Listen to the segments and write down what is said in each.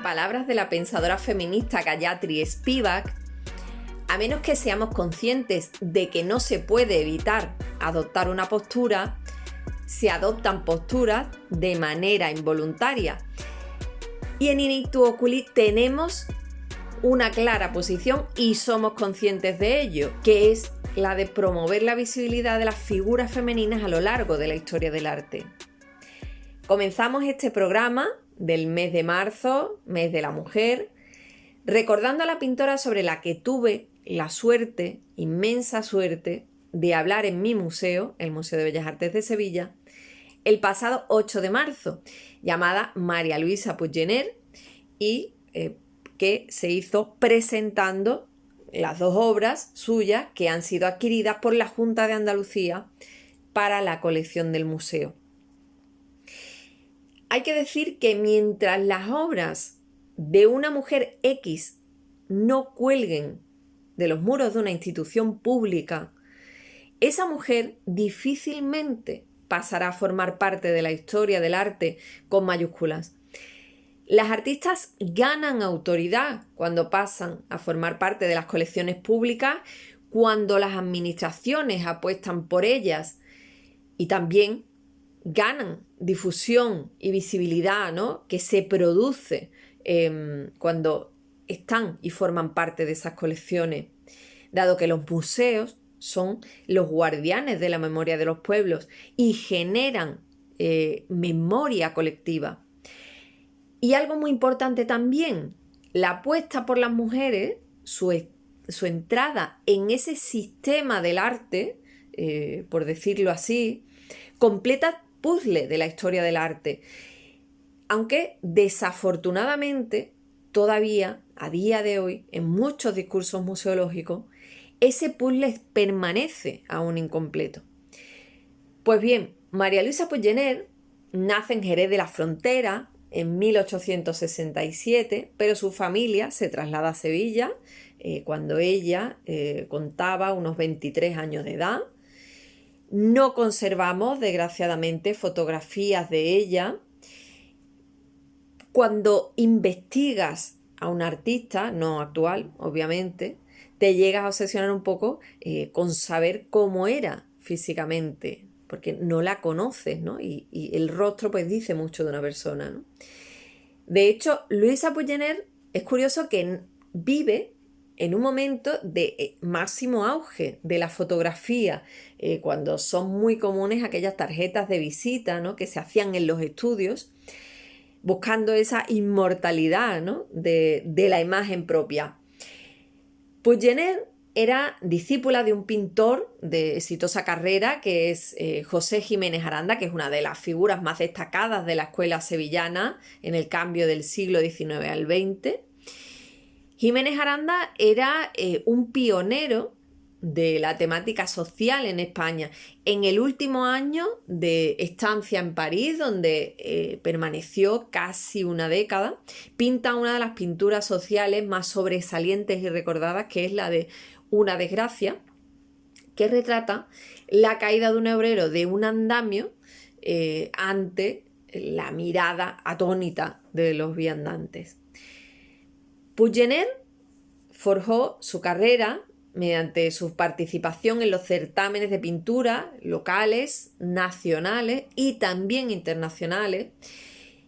palabras de la pensadora feminista Gayatri Spivak, a menos que seamos conscientes de que no se puede evitar adoptar una postura, se adoptan posturas de manera involuntaria. Y en In Ictu Oculi tenemos una clara posición y somos conscientes de ello, que es la de promover la visibilidad de las figuras femeninas a lo largo de la historia del arte. Comenzamos este programa del mes de marzo, mes de la mujer, recordando a la pintora sobre la que tuve la suerte, inmensa suerte, de hablar en mi museo, el Museo de Bellas Artes de Sevilla, el pasado 8 de marzo, llamada María Luisa Puig Gener, y que se hizo presentando las dos obras suyas que han sido adquiridas por la Junta de Andalucía para la colección del museo. Hay que decir que mientras las obras de una mujer X no cuelguen de los muros de una institución pública, esa mujer difícilmente pasará a formar parte de la historia del arte con mayúsculas. Las artistas ganan autoridad cuando pasan a formar parte de las colecciones públicas, cuando las administraciones apuestan por ellas, y también ganan difusión y visibilidad, ¿no?, que se produce cuando están y forman parte de esas colecciones, dado que los museos son los guardianes de la memoria de los pueblos y generan memoria colectiva. Y algo muy importante también, la apuesta por las mujeres, su entrada en ese sistema del arte, por decirlo así, completa puzzle de la historia del arte. Aunque desafortunadamente todavía a día de hoy en muchos discursos museológicos ese puzzle permanece aún incompleto. Pues bien, María Luisa Puig Gener nace en Jerez de la Frontera en 1867, pero su familia se traslada a Sevilla cuando ella contaba unos 23 años de edad. No conservamos, desgraciadamente, fotografías de ella. Cuando investigas a un artista, no actual, obviamente, te llegas a obsesionar un poco con saber cómo era físicamente, porque no la conoces, ¿no? Y el rostro pues dice mucho de una persona, ¿no? De hecho, Luisa Puig Gener es curioso que vive en un momento de máximo auge de la fotografía, cuando son muy comunes aquellas tarjetas de visita, ¿no?, que se hacían en los estudios, buscando esa inmortalidad, ¿no?, de la imagen propia. Puig Gener era discípula de un pintor de exitosa carrera que es José Jiménez Aranda, que es una de las figuras más destacadas de la escuela sevillana en el cambio del siglo XIX al XX. Jiménez Aranda era un pionero de la temática social en España. En el último año de estancia en París, donde permaneció casi una década, pinta una de las pinturas sociales más sobresalientes y recordadas, que es la de Una desgracia, que retrata la caída de un obrero de un andamio ante la mirada atónita de los viandantes. Puig Gener forjó su carrera mediante su participación en los certámenes de pintura locales, nacionales y también internacionales,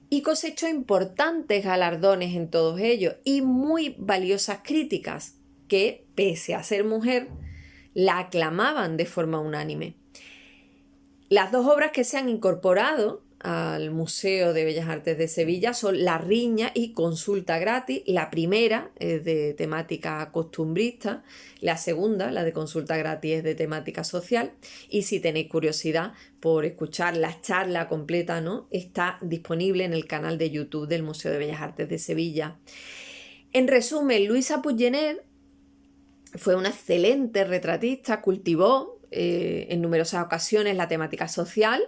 y cosechó importantes galardones en todos ellos y muy valiosas críticas que, pese a ser mujer, la aclamaban de forma unánime. Las dos obras que se han incorporado al Museo de Bellas Artes de Sevilla son La Riña y Consulta Gratis. La primera es de temática costumbrista, la segunda, la de Consulta Gratis, es de temática social, y si tenéis curiosidad por escuchar la charla completa, ¿no?, está disponible en el canal de YouTube del Museo de Bellas Artes de Sevilla. En resumen, Luisa Puig Gener fue una excelente retratista, cultivó en numerosas ocasiones la temática social,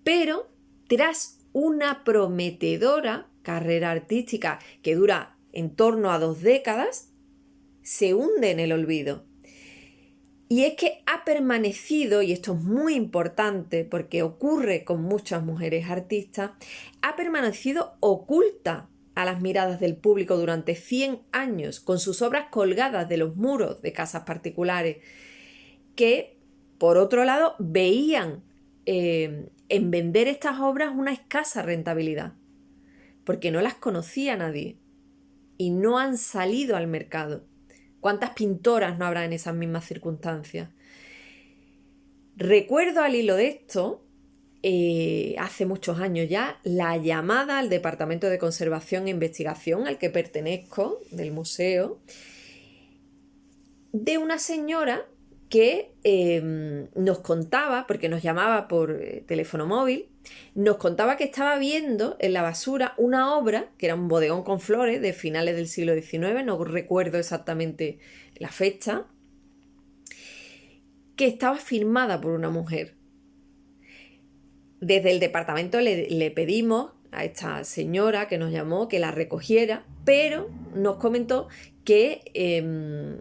pero tras una prometedora carrera artística que dura en torno a 2 décadas, se hunde en el olvido. Y es que ha permanecido, y esto es muy importante porque ocurre con muchas mujeres artistas, ha permanecido oculta a las miradas del público durante 100 años, con sus obras colgadas de los muros de casas particulares, que, por otro lado, veían en vender estas obras una escasa rentabilidad, porque no las conocía nadie y no han salido al mercado. ¿Cuántas pintoras no habrá en esas mismas circunstancias? Recuerdo al hilo de esto, hace muchos años ya, la llamada al Departamento de Conservación e Investigación al que pertenezco, del museo, de una señora que nos contaba, porque nos llamaba por teléfono móvil, nos contaba que estaba viendo en la basura una obra, que era un bodegón con flores de finales del siglo XIX, no recuerdo exactamente la fecha, que estaba firmada por una mujer. Desde el departamento le pedimos a esta señora que nos llamó que la recogiera, pero nos comentó que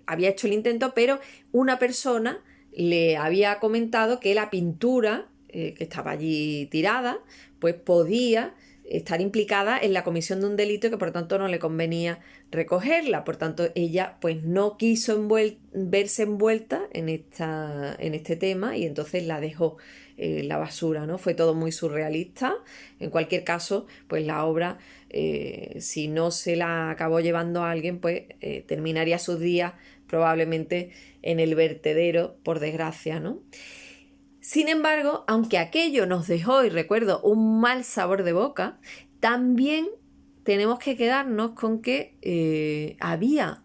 había hecho el intento, pero una persona le había comentado que la pintura que estaba allí tirada, pues podía estar implicada en la comisión de un delito y que por tanto no le convenía recogerla. Por tanto, ella pues no quiso verse envuelta en este tema y entonces la dejó en la basura, ¿no? Fue todo muy surrealista. En cualquier caso, pues la obra, si no se la acabó llevando a alguien, pues terminaría sus días probablemente en el vertedero, por desgracia, ¿no? Sin embargo, aunque aquello nos dejó, y recuerdo, un mal sabor de boca, también tenemos que quedarnos con que había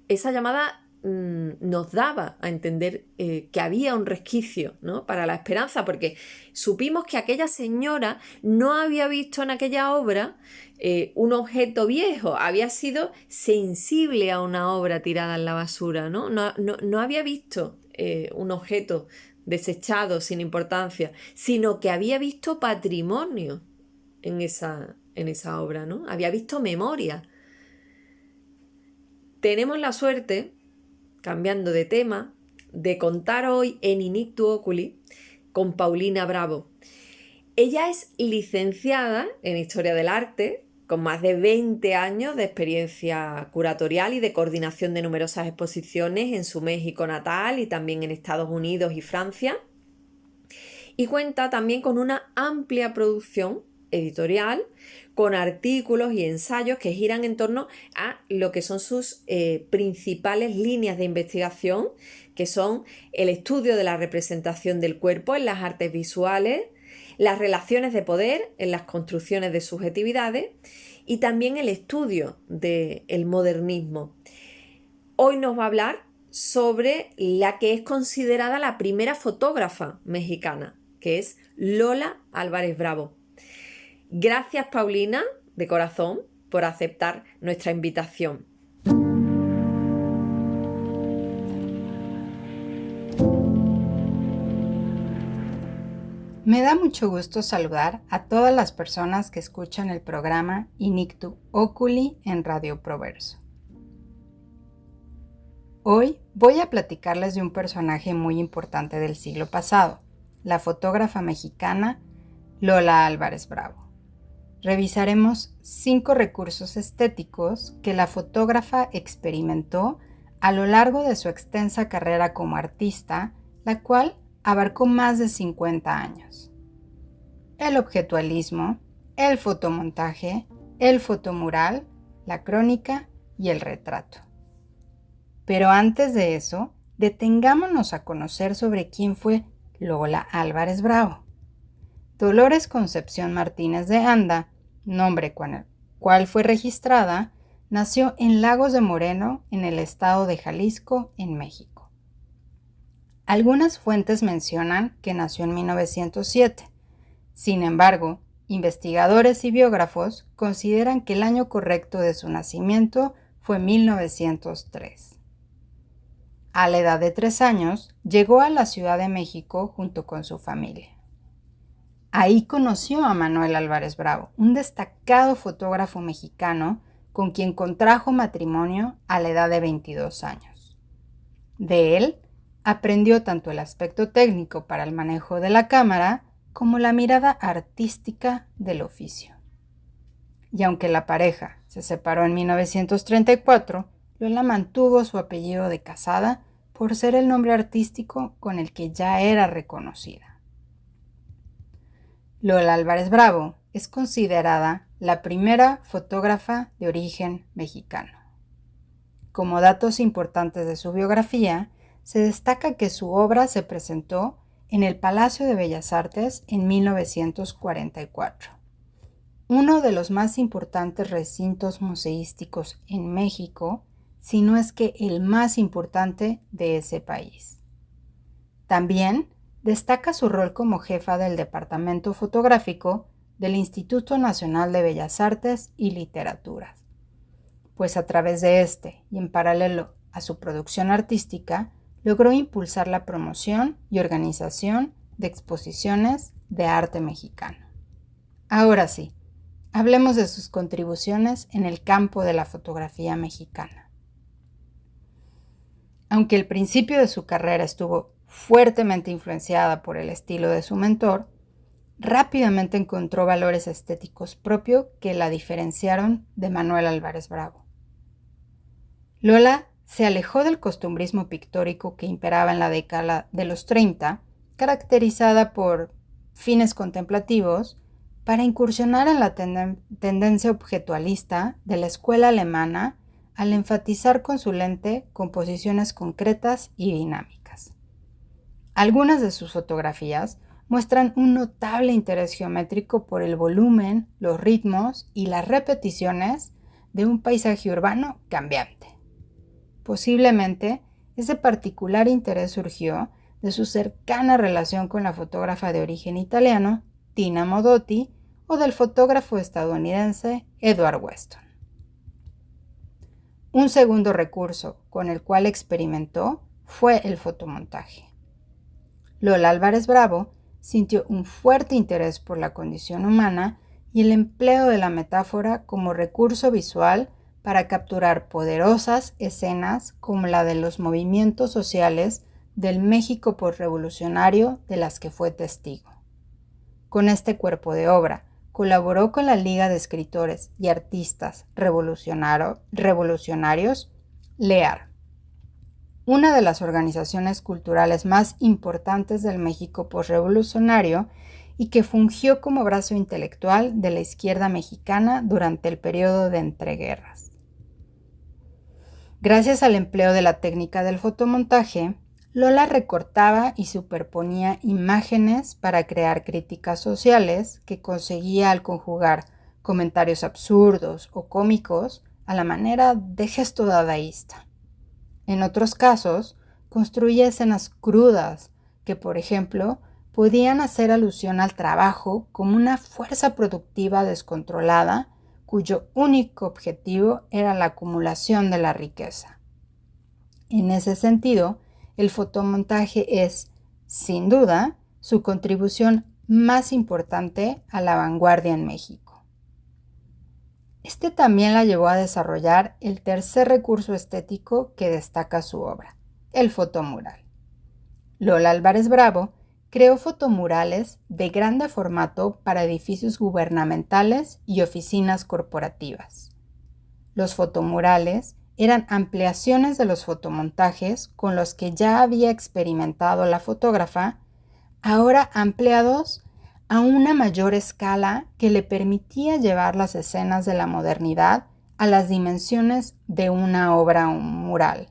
esa llamada, nos daba a entender que había un resquicio, ¿no?, para la esperanza, porque supimos que aquella señora no había visto en aquella obra un objeto viejo, había sido sensible a una obra tirada en la basura, ¿no? No había visto un objeto desechado sin importancia, sino que había visto patrimonio en esa obra, ¿no? Había visto memoria. Tenemos la suerte, cambiando de tema, de contar hoy en Inictu Oculi con Paulina Bravo. Ella es licenciada en Historia del Arte, con más de 20 años de experiencia curatorial y de coordinación de numerosas exposiciones en su México natal y también en Estados Unidos y Francia. Y cuenta también con una amplia producción editorial, con artículos y ensayos que giran en torno a lo que son sus principales líneas de investigación, que son el estudio de la representación del cuerpo en las artes visuales, las relaciones de poder en las construcciones de subjetividades y también el estudio del modernismo. Hoy nos va a hablar sobre la que es considerada la primera fotógrafa mexicana, que es Lola Álvarez Bravo. Gracias, Paulina, de corazón, por aceptar nuestra invitación. Me da mucho gusto saludar a todas las personas que escuchan el programa Inictu Oculi en Radio Proverso. Hoy voy a platicarles de un personaje muy importante del siglo pasado, la fotógrafa mexicana Lola Álvarez Bravo. Revisaremos 5 recursos estéticos que la fotógrafa experimentó a lo largo de su extensa carrera como artista, la cual abarcó más de 50 años. El objetualismo, el fotomontaje, el fotomural, la crónica y el retrato. Pero antes de eso, detengámonos a conocer sobre quién fue Lola Álvarez Bravo. Dolores Concepción Martínez de Anda, nombre con el cual fue registrada, nació en Lagos de Moreno, en el estado de Jalisco, en México. Algunas fuentes mencionan que nació en 1907. Sin embargo, investigadores y biógrafos consideran que el año correcto de su nacimiento fue 1903. A la edad de 3 años, llegó a la Ciudad de México junto con su familia. Ahí conoció a Manuel Álvarez Bravo, un destacado fotógrafo mexicano con quien contrajo matrimonio a la edad de 22 años. De él, aprendió tanto el aspecto técnico para el manejo de la cámara como la mirada artística del oficio. y aunque la pareja se separó en 1934, Lola mantuvo su apellido de casada por ser el nombre artístico con el que ya era reconocida. Lola Álvarez Bravo es considerada la primera fotógrafa de origen mexicano. Como datos importantes de su biografía, se destaca que su obra se presentó en el Palacio de Bellas Artes en 1944, uno de los más importantes recintos museísticos en México, si no es que el más importante de ese país. También destaca su rol como jefa del Departamento Fotográfico del Instituto Nacional de Bellas Artes y Literaturas, pues a través de este y en paralelo a su producción artística, logró impulsar la promoción y organización de exposiciones de arte mexicano. Ahora sí, hablemos de sus contribuciones en el campo de la fotografía mexicana. Aunque el principio de su carrera estuvo fuertemente influenciada por el estilo de su mentor, rápidamente encontró valores estéticos propios que la diferenciaron de Manuel Álvarez Bravo. Lola se alejó del costumbrismo pictórico que imperaba en la década de los 30, caracterizada por fines contemplativos, para incursionar en la tendencia objetualista de la escuela alemana al enfatizar con su lente composiciones concretas y dinámicas. Algunas de sus fotografías muestran un notable interés geométrico por el volumen, los ritmos y las repeticiones de un paisaje urbano cambiante. Posiblemente, ese particular interés surgió de su cercana relación con la fotógrafa de origen italiano, Tina Modotti, o del fotógrafo estadounidense Edward Weston. Un segundo recurso con el cual experimentó fue el fotomontaje. Lola Álvarez Bravo sintió un fuerte interés por la condición humana y el empleo de la metáfora como recurso visual para capturar poderosas escenas como la de los movimientos sociales del México posrevolucionario de las que fue testigo. Con este cuerpo de obra, colaboró con la Liga de Escritores y Artistas Revolucionarios, LEAR, una de las organizaciones culturales más importantes del México posrevolucionario y que fungió como brazo intelectual de la izquierda mexicana durante el periodo de entreguerras. Gracias al empleo de la técnica del fotomontaje, Lola recortaba y superponía imágenes para crear críticas sociales que conseguía al conjugar comentarios absurdos o cómicos a la manera de gesto dadaísta. En otros casos, construía escenas crudas que, por ejemplo, podían hacer alusión al trabajo como una fuerza productiva descontrolada cuyo único objetivo era la acumulación de la riqueza. En ese sentido, el fotomontaje es, sin duda, su contribución más importante a la vanguardia en México. Este también la llevó a desarrollar el tercer recurso estético que destaca su obra, el fotomural. Lola Álvarez Bravo creó fotomurales de grande formato para edificios gubernamentales y oficinas corporativas. Los fotomurales eran ampliaciones de los fotomontajes con los que ya había experimentado la fotógrafa, ahora ampliados a una mayor escala que le permitía llevar las escenas de la modernidad a las dimensiones de una obra mural,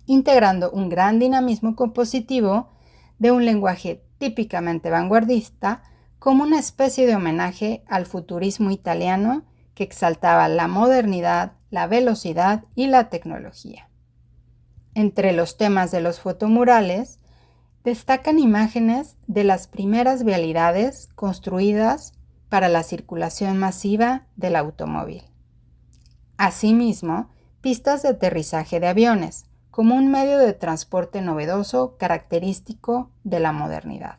integrando un gran dinamismo compositivo de un lenguaje típicamente vanguardista como una especie de homenaje al futurismo italiano que exaltaba la modernidad, la velocidad y la tecnología. Entre los temas de los fotomurales destacan imágenes de las primeras vialidades construidas para la circulación masiva del automóvil. Asimismo, pistas de aterrizaje de aviones, como un medio de transporte novedoso característico de la modernidad.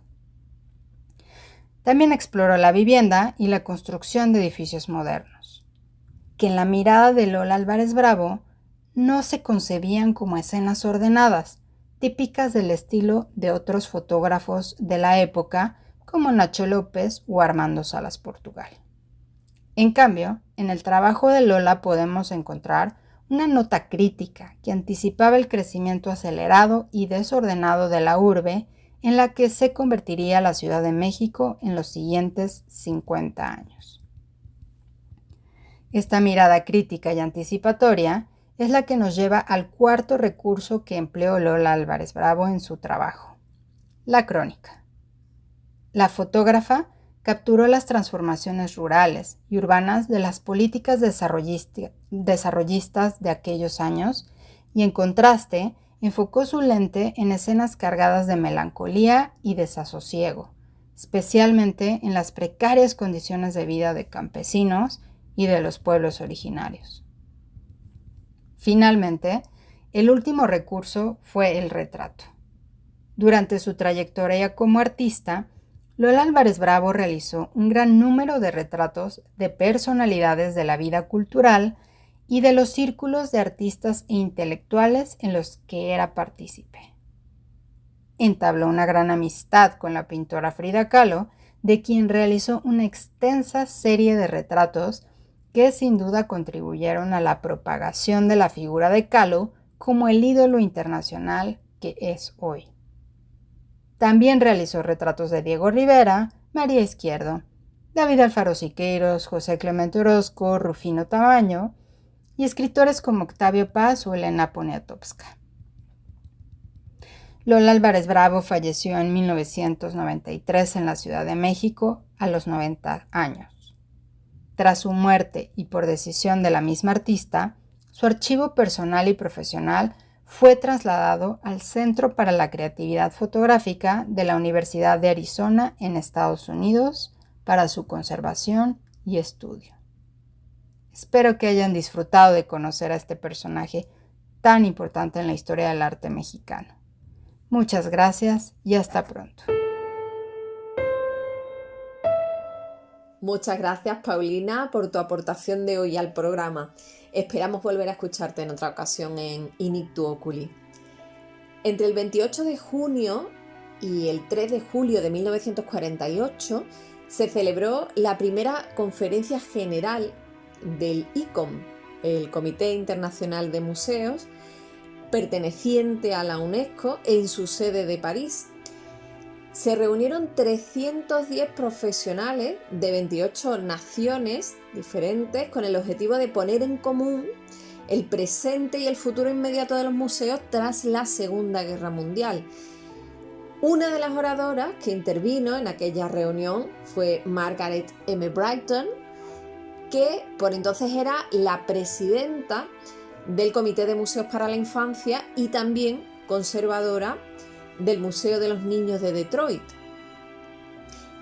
También exploró la vivienda y la construcción de edificios modernos, que en la mirada de Lola Álvarez Bravo no se concebían como escenas ordenadas, típicas del estilo de otros fotógrafos de la época como Nacho López o Armando Salas Portugal. En cambio, en el trabajo de Lola podemos encontrar una nota crítica que anticipaba el crecimiento acelerado y desordenado de la urbe en la que se convertiría la Ciudad de México en los siguientes 50 años. Esta mirada crítica y anticipatoria es la que nos lleva al cuarto recurso que empleó Lola Álvarez Bravo en su trabajo, la crónica. La fotógrafa capturó las transformaciones rurales y urbanas de las políticas desarrollistas de aquellos años y, en contraste, enfocó su lente en escenas cargadas de melancolía y desasosiego, especialmente en las precarias condiciones de vida de campesinos y de los pueblos originarios. Finalmente, el último recurso fue el retrato. Durante su trayectoria como artista, Lola Álvarez Bravo realizó un gran número de retratos de personalidades de la vida cultural y de los círculos de artistas e intelectuales en los que era partícipe. Entabló una gran amistad con la pintora Frida Kahlo, de quien realizó una extensa serie de retratos que sin duda contribuyeron a la propagación de la figura de Kahlo como el ídolo internacional que es hoy. También realizó retratos de Diego Rivera, María Izquierdo, David Alfaro Siqueiros, José Clemente Orozco, Rufino Tamayo y escritores como Octavio Paz o Elena Poniatowska. Lola Álvarez Bravo falleció en 1993 en la Ciudad de México a los 90 años. Tras su muerte y por decisión de la misma artista, su archivo personal y profesional fue trasladado al Centro para la Creatividad Fotográfica de la Universidad de Arizona en Estados Unidos para su conservación y estudio. Espero que hayan disfrutado de conocer a este personaje tan importante en la historia del arte mexicano. Muchas gracias y hasta pronto. Muchas gracias, Paulina, por tu aportación de hoy al programa. Esperamos volver a escucharte en otra ocasión en Inictu Oculi. Entre el 28 de junio y el 3 de julio de 1948 se celebró la primera conferencia general del ICOM, el Comité Internacional de Museos, perteneciente a la UNESCO en su sede de París. Se reunieron 310 profesionales de 28 naciones diferentes con el objetivo de poner en común el presente y el futuro inmediato de los museos tras la Segunda Guerra Mundial. Una de las oradoras que intervino en aquella reunión fue Margaret M. Brighton, que por entonces era la presidenta del Comité de Museos para la Infancia y también conservadora del Museo de los Niños de Detroit.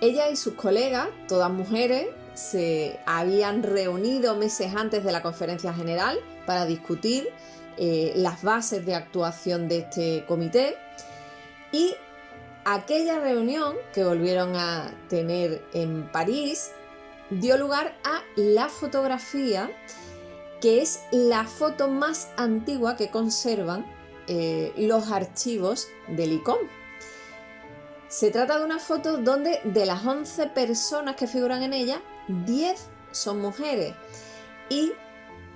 Ella y sus colegas, todas mujeres, se habían reunido meses antes de la conferencia general para discutir las bases de actuación de este comité, y aquella reunión que volvieron a tener en París dio lugar a la fotografía, que es la foto más antigua que conservan los archivos del ICOM. Se trata de una foto donde de las 11 personas que figuran en ella, 10 son mujeres y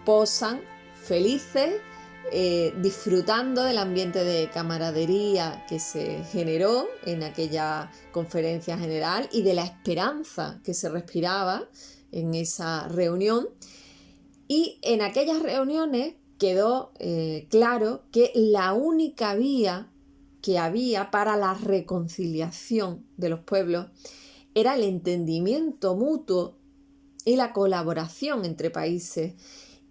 posan felices, disfrutando del ambiente de camaradería que se generó en aquella conferencia general y de la esperanza que se respiraba en esa reunión. Y en aquellas reuniones quedó claro que la única vía que había para la reconciliación de los pueblos era el entendimiento mutuo y la colaboración entre países,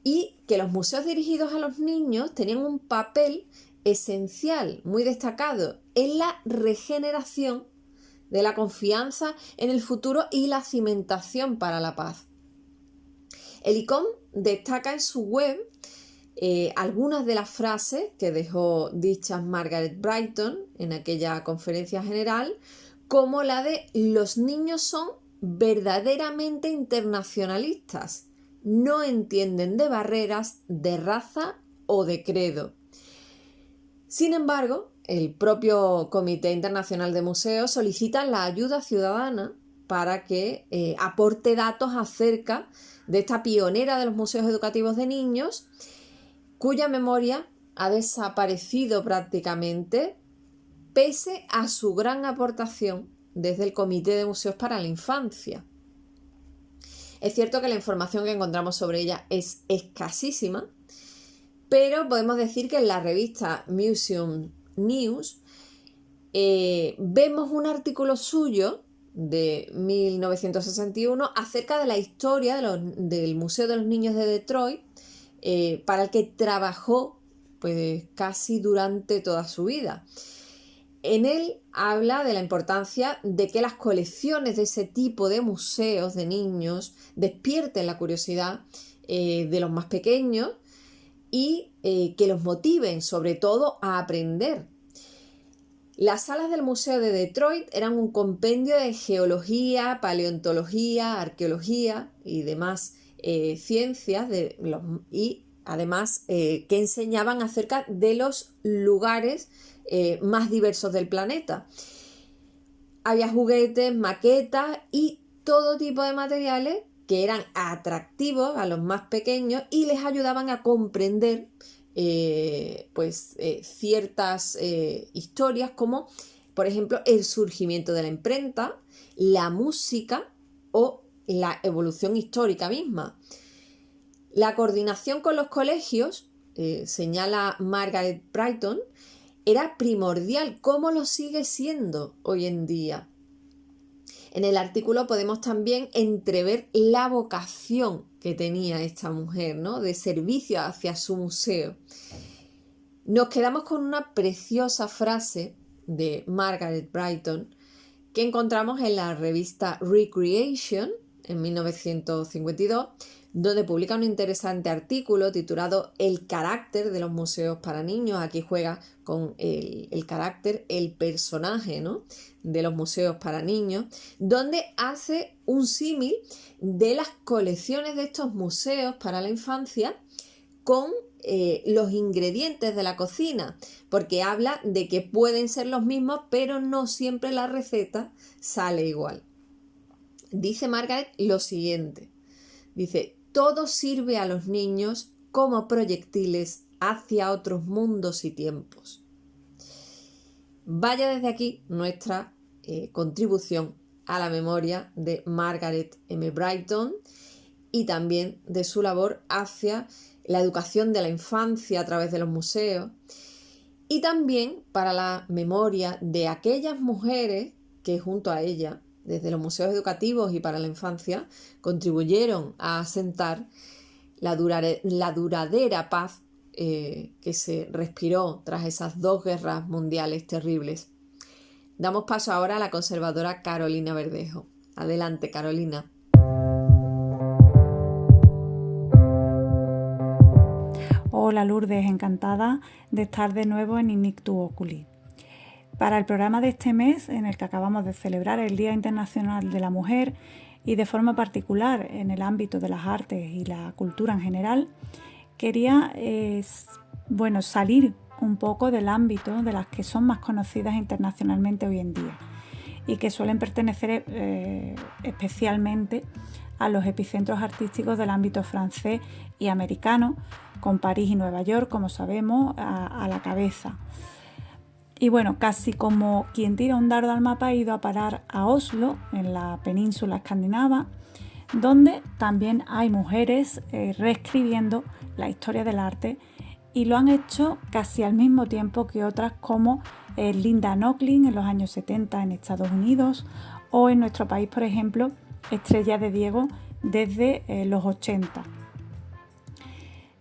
y que los museos dirigidos a los niños tenían un papel esencial, muy destacado, en la regeneración de la confianza en el futuro y la cimentación para la paz. El ICOM destaca en su web algunas de las frases que dejó dichas Margaret Brighton en aquella conferencia general, como la de: los niños son verdaderamente internacionalistas, no entienden de barreras, de raza o de credo. Sin embargo, el propio Comité Internacional de Museos solicita la ayuda ciudadana para que aporte datos acerca de esta pionera de los museos educativos de niños, cuya memoria ha desaparecido prácticamente, pese a su gran aportación desde el Comité de Museos para la Infancia. Es cierto que la información que encontramos sobre ella es escasísima, pero podemos decir que en la revista Museum News vemos un artículo suyo de 1961 acerca de la historia del Museo de los Niños de Detroit, para el que trabajó pues casi durante toda su vida. En él habla de la importancia de que las colecciones de ese tipo de museos de niños despierten la curiosidad de los más pequeños y que los motiven sobre todo a aprender. Las salas del Museo de Detroit eran un compendio de geología, paleontología, arqueología y demás ciencias y además que enseñaban acerca de los lugares más diversos del planeta. Había juguetes, maquetas y todo tipo de materiales que eran atractivos a los más pequeños y les ayudaban a comprender ciertas historias, como por ejemplo el surgimiento de la imprenta, la música o la evolución histórica misma. La coordinación con los colegios, señala Margaret Brighton, era primordial, como lo sigue siendo hoy en día. En el artículo podemos también entrever la vocación que tenía esta mujer, ¿no?, de servicio hacia su museo. Nos quedamos con una preciosa frase de Margaret Brighton que encontramos en la revista Recreation en 1952, donde publica un interesante artículo titulado El carácter de los museos para niños. Aquí juega con el carácter, el personaje, ¿no?, de los museos para niños, donde hace un símil de las colecciones de estos museos para la infancia con los ingredientes de la cocina, porque habla de que pueden ser los mismos, pero no siempre la receta sale igual. Dice Margaret lo siguiente, dice: todo sirve a los niños como proyectiles hacia otros mundos y tiempos. Vaya desde aquí nuestra contribución a la memoria de Margaret M. Brighton y también de su labor hacia la educación de la infancia a través de los museos, y también para la memoria de aquellas mujeres que junto a ella, desde los museos educativos y para la infancia, contribuyeron a asentar la duradera paz que se respiró tras esas 2 guerras mundiales terribles. Damos paso ahora a la conservadora Carolina Verdejo. Adelante, Carolina. Hola Lourdes, encantada de estar de nuevo en Inictu Oculi. Para el programa de este mes, en el que acabamos de celebrar el Día Internacional de la Mujer y de forma particular en el ámbito de las artes y la cultura en general, quería salir un poco del ámbito de las que son más conocidas internacionalmente hoy en día y que suelen pertenecer especialmente a los epicentros artísticos del ámbito francés y americano, con París y Nueva York, como sabemos, a la cabeza. Y bueno, casi como quien tira un dardo al mapa, ha ido a parar a Oslo, en la península escandinava, donde también hay mujeres reescribiendo la historia del arte, y lo han hecho casi al mismo tiempo que otras como Linda Nochlin en los años 70 en Estados Unidos, o en nuestro país, por ejemplo, Estrella de Diego desde los 80.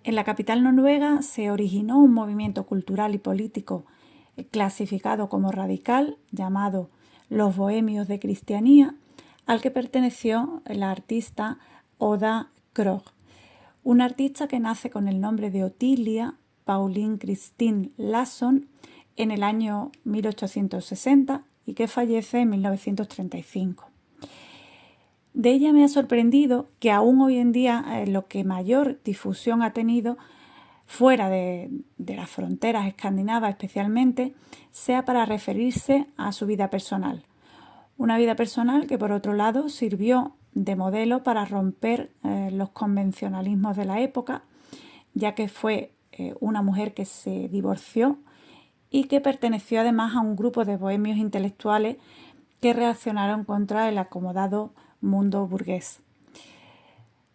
En la capital noruega se originó un movimiento cultural y político clasificado como radical, llamado Los Bohemios de Cristianía, al que perteneció la artista Oda Krog, una artista que nace con el nombre de Ottilia Pauline Christine Lasson en el año 1860 y que fallece en 1935. De ella me ha sorprendido que aún hoy en día lo que mayor difusión ha tenido fuera de las fronteras escandinavas especialmente, sea para referirse a su vida personal. Una vida personal que, por otro lado, sirvió de modelo para romper los convencionalismos de la época, ya que fue una mujer que se divorció y que perteneció además a un grupo de bohemios intelectuales que reaccionaron contra el acomodado mundo burgués.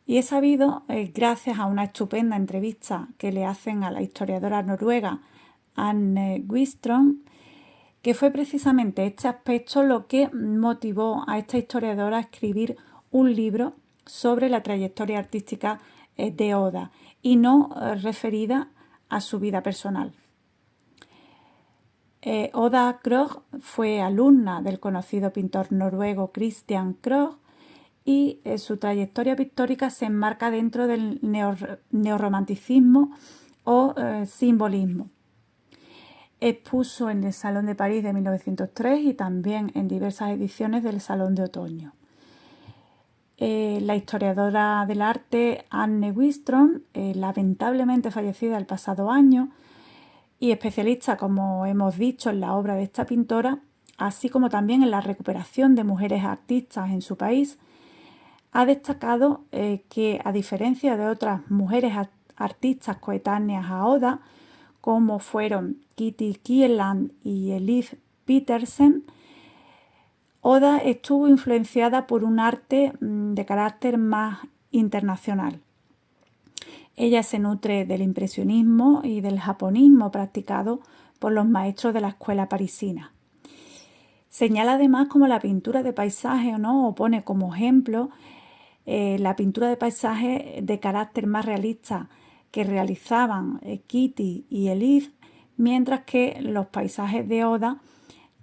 Y es sabido, gracias a una estupenda entrevista que le hacen a la historiadora noruega Anne Wistrom, que fue precisamente este aspecto lo que motivó a esta historiadora a escribir un libro sobre la trayectoria artística de Oda y no referida a su vida personal. Oda Krog fue alumna del conocido pintor noruego Christian Krog y su trayectoria pictórica se enmarca dentro del neorromanticismo o simbolismo. Expuso en el Salón de París de 1903 y también en diversas ediciones del Salón de Otoño. La historiadora del arte Anne Wistrom, lamentablemente fallecida el pasado año, y especialista, como hemos dicho, en la obra de esta pintora, así como también en la recuperación de mujeres artistas en su país, ha destacado que, a diferencia de otras mujeres artistas coetáneas a Oda, como fueron Kitty Kielland y Elif Petersen, Oda estuvo influenciada por un arte de carácter más internacional. Ella se nutre del impresionismo y del japonismo practicado por los maestros de la escuela parisina. Señala además como la pintura de paisaje, o pone como ejemplo la pintura de paisaje de carácter más realista que realizaban Kitty y Elif, mientras que los paisajes de Oda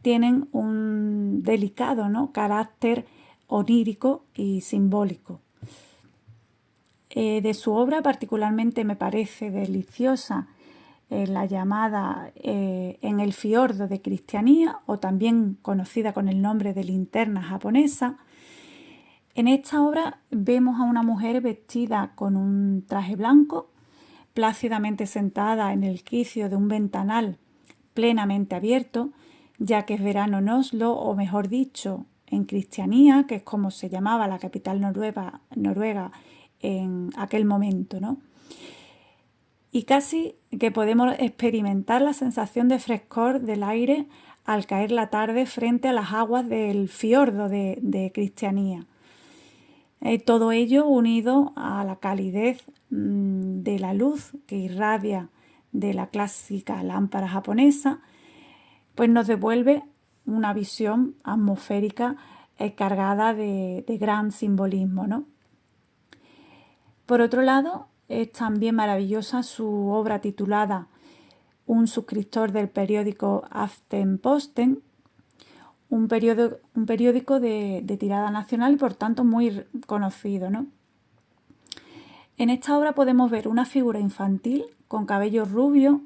tienen un delicado carácter onírico y simbólico. De su obra particularmente me parece deliciosa la llamada En el fiordo de Cristianía, o también conocida con el nombre de Linterna japonesa. En esta obra vemos a una mujer vestida con un traje blanco, plácidamente sentada en el quicio de un ventanal plenamente abierto, ya que es verano en Oslo, o mejor dicho, en Cristianía, que es como se llamaba la capital noruega en aquel momento, Y casi que podemos experimentar la sensación de frescor del aire al caer la tarde frente a las aguas del fiordo de Cristianía. Todo ello unido a la calidez de la luz que irradia de la clásica lámpara japonesa, pues nos devuelve una visión atmosférica cargada de gran simbolismo, Por otro lado, es también maravillosa su obra titulada Un suscriptor del periódico Aftenposten, un periódico de tirada nacional y por tanto muy conocido, En esta obra podemos ver una figura infantil con cabello rubio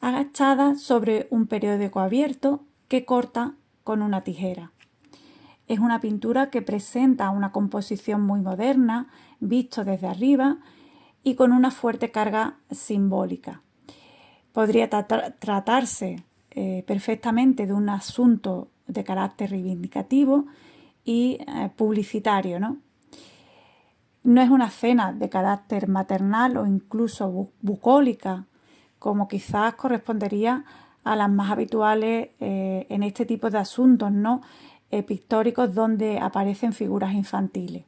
agachada sobre un periódico abierto que corta con una tijera. Es una pintura que presenta una composición muy moderna, visto desde arriba y con una fuerte carga simbólica. Podría tratarse perfectamente de un asunto de carácter reivindicativo y publicitario, No es una escena de carácter maternal o incluso bucólica, como quizás correspondería a las más habituales en este tipo de asuntos, pictóricos donde aparecen figuras infantiles.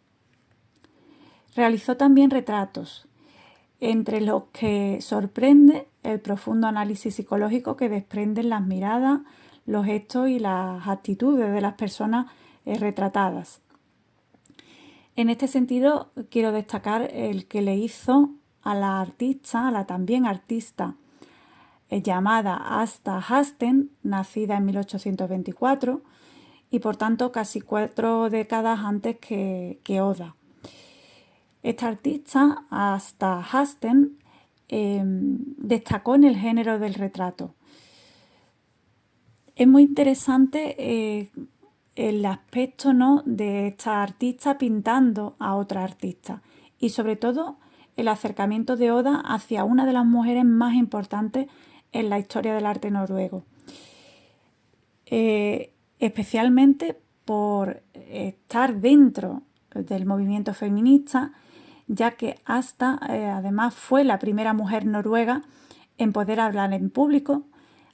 Realizó también retratos, entre los que sorprende el profundo análisis psicológico que desprenden las miradas, los gestos y las actitudes de las personas retratadas. En este sentido, quiero destacar el que le hizo a la también artista llamada Asta Hasten, nacida en 1824 y por tanto casi 4 décadas antes que Oda. Esta artista, Asta Hasten, destacó en el género del retrato. Es muy interesante el aspecto de esta artista pintando a otra artista y sobre todo el acercamiento de Oda hacia una de las mujeres más importantes en la historia del arte noruego. Especialmente por estar dentro del movimiento feminista, ya que Asta además fue la primera mujer noruega en poder hablar en público,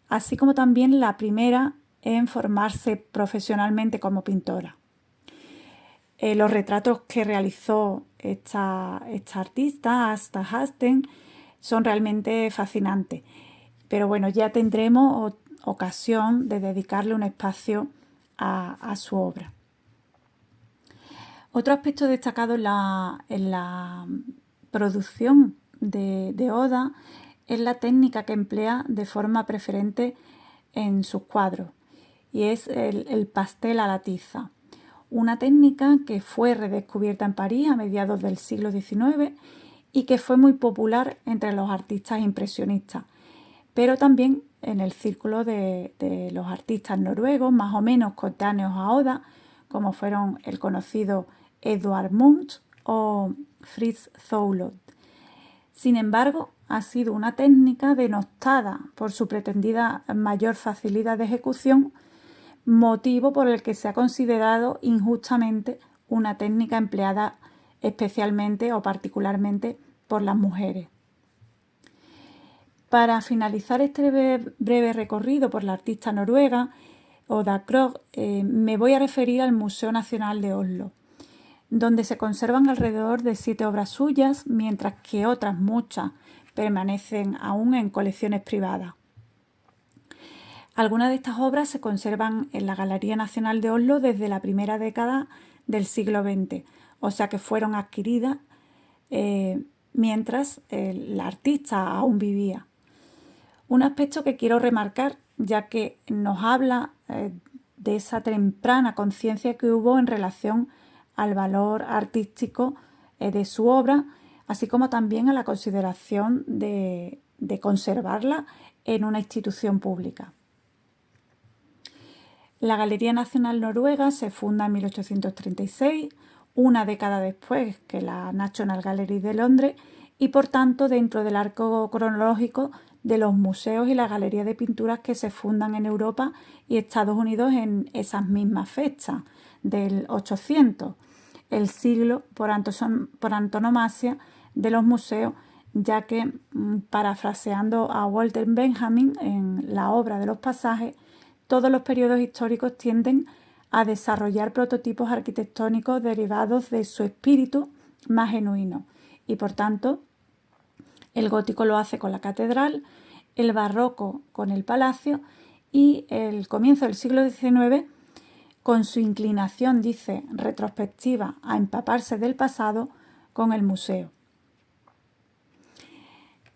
así como también la primera en formarse profesionalmente como pintora. Los retratos que realizó esta artista, Asta Hasten, son realmente fascinantes. Pero bueno, ya tendremos ocasión de dedicarle un espacio a su obra. Otro aspecto destacado en la producción de Oda es la técnica que emplea de forma preferente en sus cuadros, y es el pastel a la tiza, una técnica que fue redescubierta en París a mediados del siglo XIX y que fue muy popular entre los artistas impresionistas, pero también en el círculo de los artistas noruegos más o menos coetáneos a Oda, como fueron el conocido Edvard Munch o Fritz Thouloud. Sin embargo, ha sido una técnica denostada por su pretendida mayor facilidad de ejecución, motivo por el que se ha considerado injustamente una técnica empleada especialmente o particularmente por las mujeres. Para finalizar este breve recorrido por la artista noruega, Oda Krog, me voy a referir al Museo Nacional de Oslo, donde se conservan alrededor de 7 obras suyas, mientras que otras muchas permanecen aún en colecciones privadas. Algunas de estas obras se conservan en la Galería Nacional de Oslo desde la primera década del siglo XX, o sea que fueron adquiridas mientras la artista aún vivía. Un aspecto que quiero remarcar, ya que nos habla de esa temprana conciencia que hubo en relación al valor artístico de su obra, así como también a la consideración de conservarla en una institución pública. La Galería Nacional Noruega se funda en 1836, una década después que la National Gallery de Londres, y por tanto dentro del arco cronológico de los museos y las galerías de pinturas que se fundan en Europa y Estados Unidos en esas mismas fechas del 800, el siglo por antonomasia de los museos, ya que, parafraseando a Walter Benjamin en la obra de los pasajes, todos los periodos históricos tienden a desarrollar prototipos arquitectónicos derivados de su espíritu más genuino, y por tanto el gótico lo hace con la catedral, el barroco con el palacio y el comienzo del siglo XIX con su inclinación, dice, retrospectiva a empaparse del pasado con el museo.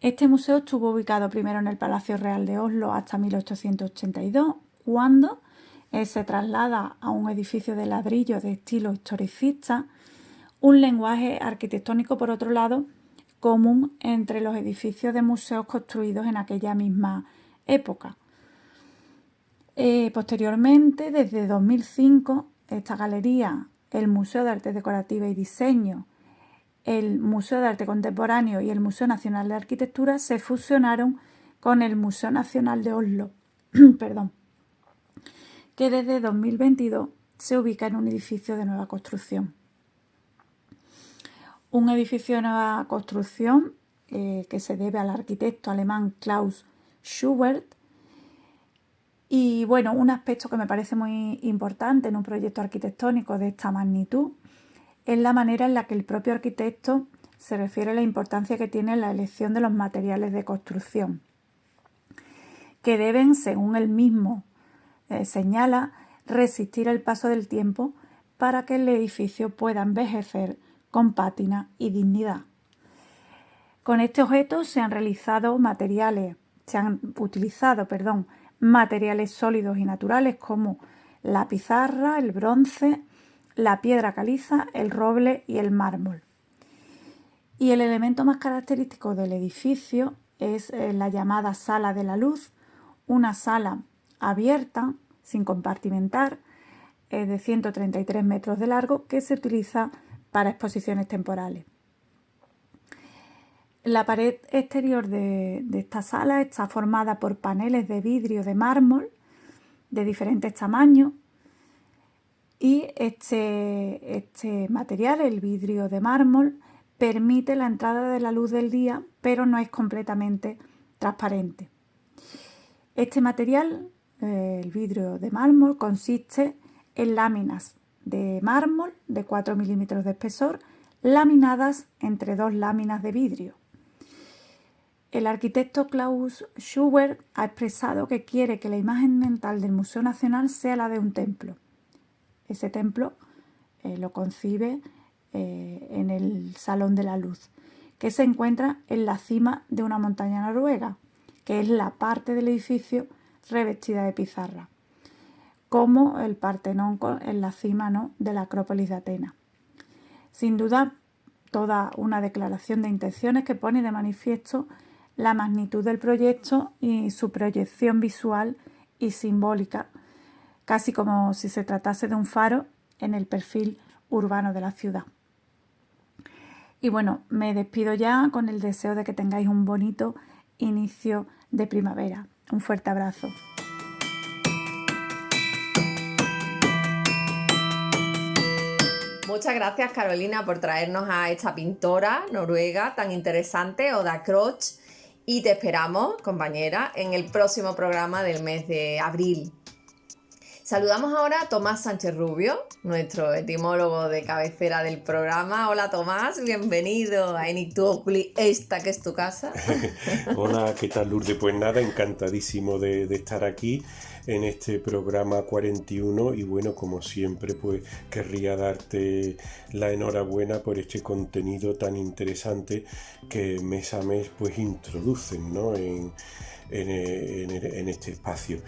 Este museo estuvo ubicado primero en el Palacio Real de Oslo hasta 1882, cuando se traslada a un edificio de ladrillo de estilo historicista, un lenguaje arquitectónico, por otro lado, común entre los edificios de museos construidos en aquella misma época. Posteriormente, desde 2005, esta galería, el Museo de Arte Decorativa y Diseño, el Museo de Arte Contemporáneo y el Museo Nacional de Arquitectura se fusionaron con el Museo Nacional de Oslo, que desde 2022 se ubica en un edificio de nueva construcción. Un edificio de nueva construcción que se debe al arquitecto alemán Klaus Schubert. Y bueno, un aspecto que me parece muy importante en un proyecto arquitectónico de esta magnitud es la manera en la que el propio arquitecto se refiere a la importancia que tiene la elección de los materiales de construcción, que deben, según él mismo señala, resistir el paso del tiempo para que el edificio pueda envejecer con pátina y dignidad. Con este objeto se han utilizado materiales sólidos y naturales como la pizarra, el bronce, la piedra caliza, el roble y el mármol. Y el elemento más característico del edificio es la llamada Sala de la Luz, una sala abierta, sin compartimentar, de 133 metros de largo, que se utiliza para exposiciones temporales. La pared exterior de esta sala está formada por paneles de vidrio de mármol de diferentes tamaños, Y este material, el vidrio de mármol, permite la entrada de la luz del día, pero no es completamente transparente. Este material, el vidrio de mármol, consiste en láminas de mármol de 4 milímetros de espesor, laminadas entre dos láminas de vidrio. El arquitecto Klaus Schubert ha expresado que quiere que la imagen mental del Museo Nacional sea la de un templo. Ese templo lo concibe en el Salón de la Luz, que se encuentra en la cima de una montaña noruega, que es la parte del edificio revestida de pizarra, como el Partenón en la cima, ¿no?, de la Acrópolis de Atenas. Sin duda, toda una declaración de intenciones que pone de manifiesto la magnitud del proyecto y su proyección visual y simbólica, casi como si se tratase de un faro en el perfil urbano de la ciudad. Y bueno, me despido ya con el deseo de que tengáis un bonito inicio de primavera. Un fuerte abrazo. Muchas gracias, Carolina, por traernos a esta pintora noruega tan interesante, Oda Krohg, y te esperamos, compañera, en el próximo programa del mes de abril. Saludamos ahora a Tomás Sánchez Rubio, nuestro etimólogo de cabecera del programa. Hola Tomás, bienvenido a Nictu Oculi, esta que es tu casa. Hola, ¿qué tal, Lourdes? Pues nada, encantadísimo de estar aquí en este programa 41 y bueno, como siempre, pues querría darte la enhorabuena por este contenido tan interesante que mes a mes pues introducen, ¿no?, en este espacio.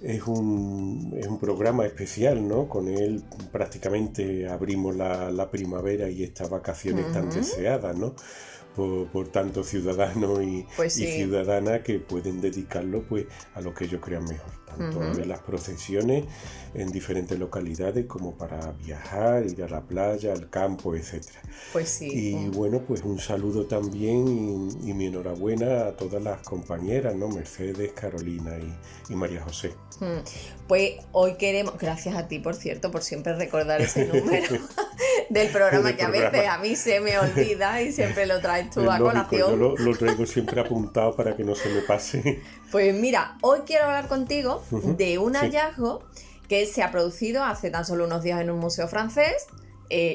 Es un programa especial, ¿no? Con él prácticamente abrimos la primavera y estas vacaciones tan deseadas, ¿no?, por tanto ciudadanos y ciudadanas que pueden dedicarlo pues a lo que ellos crean mejor, tanto a ver las procesiones en diferentes localidades como para viajar, ir a la playa, al campo, etcétera. Pues sí. Y bueno, pues un saludo también y mi enhorabuena a todas las compañeras, ¿no? Mercedes, Carolina y María José. Pues hoy queremos, gracias a ti por cierto, por siempre recordar ese número del programa que a veces a mí se me olvida y siempre lo traes tú a colación. Yo lo traigo siempre apuntado para que no se me pase. Pues mira, hoy quiero hablar contigo de un hallazgo que se ha producido hace tan solo unos días en un museo francés.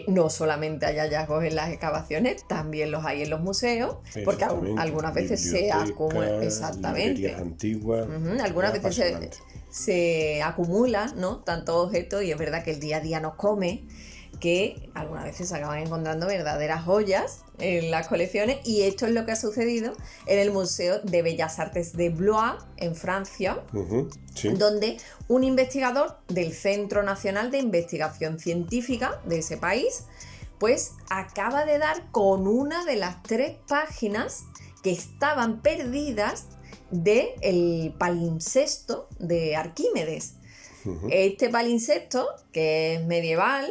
No solamente hay hallazgos en las excavaciones, también los hay en los museos, porque algunas veces se acumulan, exactamente, antiguas, algunas veces se acumulan, ¿no?, tantos objetos, y es verdad que el día a día nos come, que algunas veces se acaban encontrando verdaderas joyas en las colecciones, y esto es lo que ha sucedido en el Museo de Bellas Artes de Blois, en Francia, donde un investigador del Centro Nacional de Investigación Científica de ese país, pues acaba de dar con una de las 3 páginas que estaban perdidas del palimpsesto de Arquímedes. Este palimpsesto, que es medieval,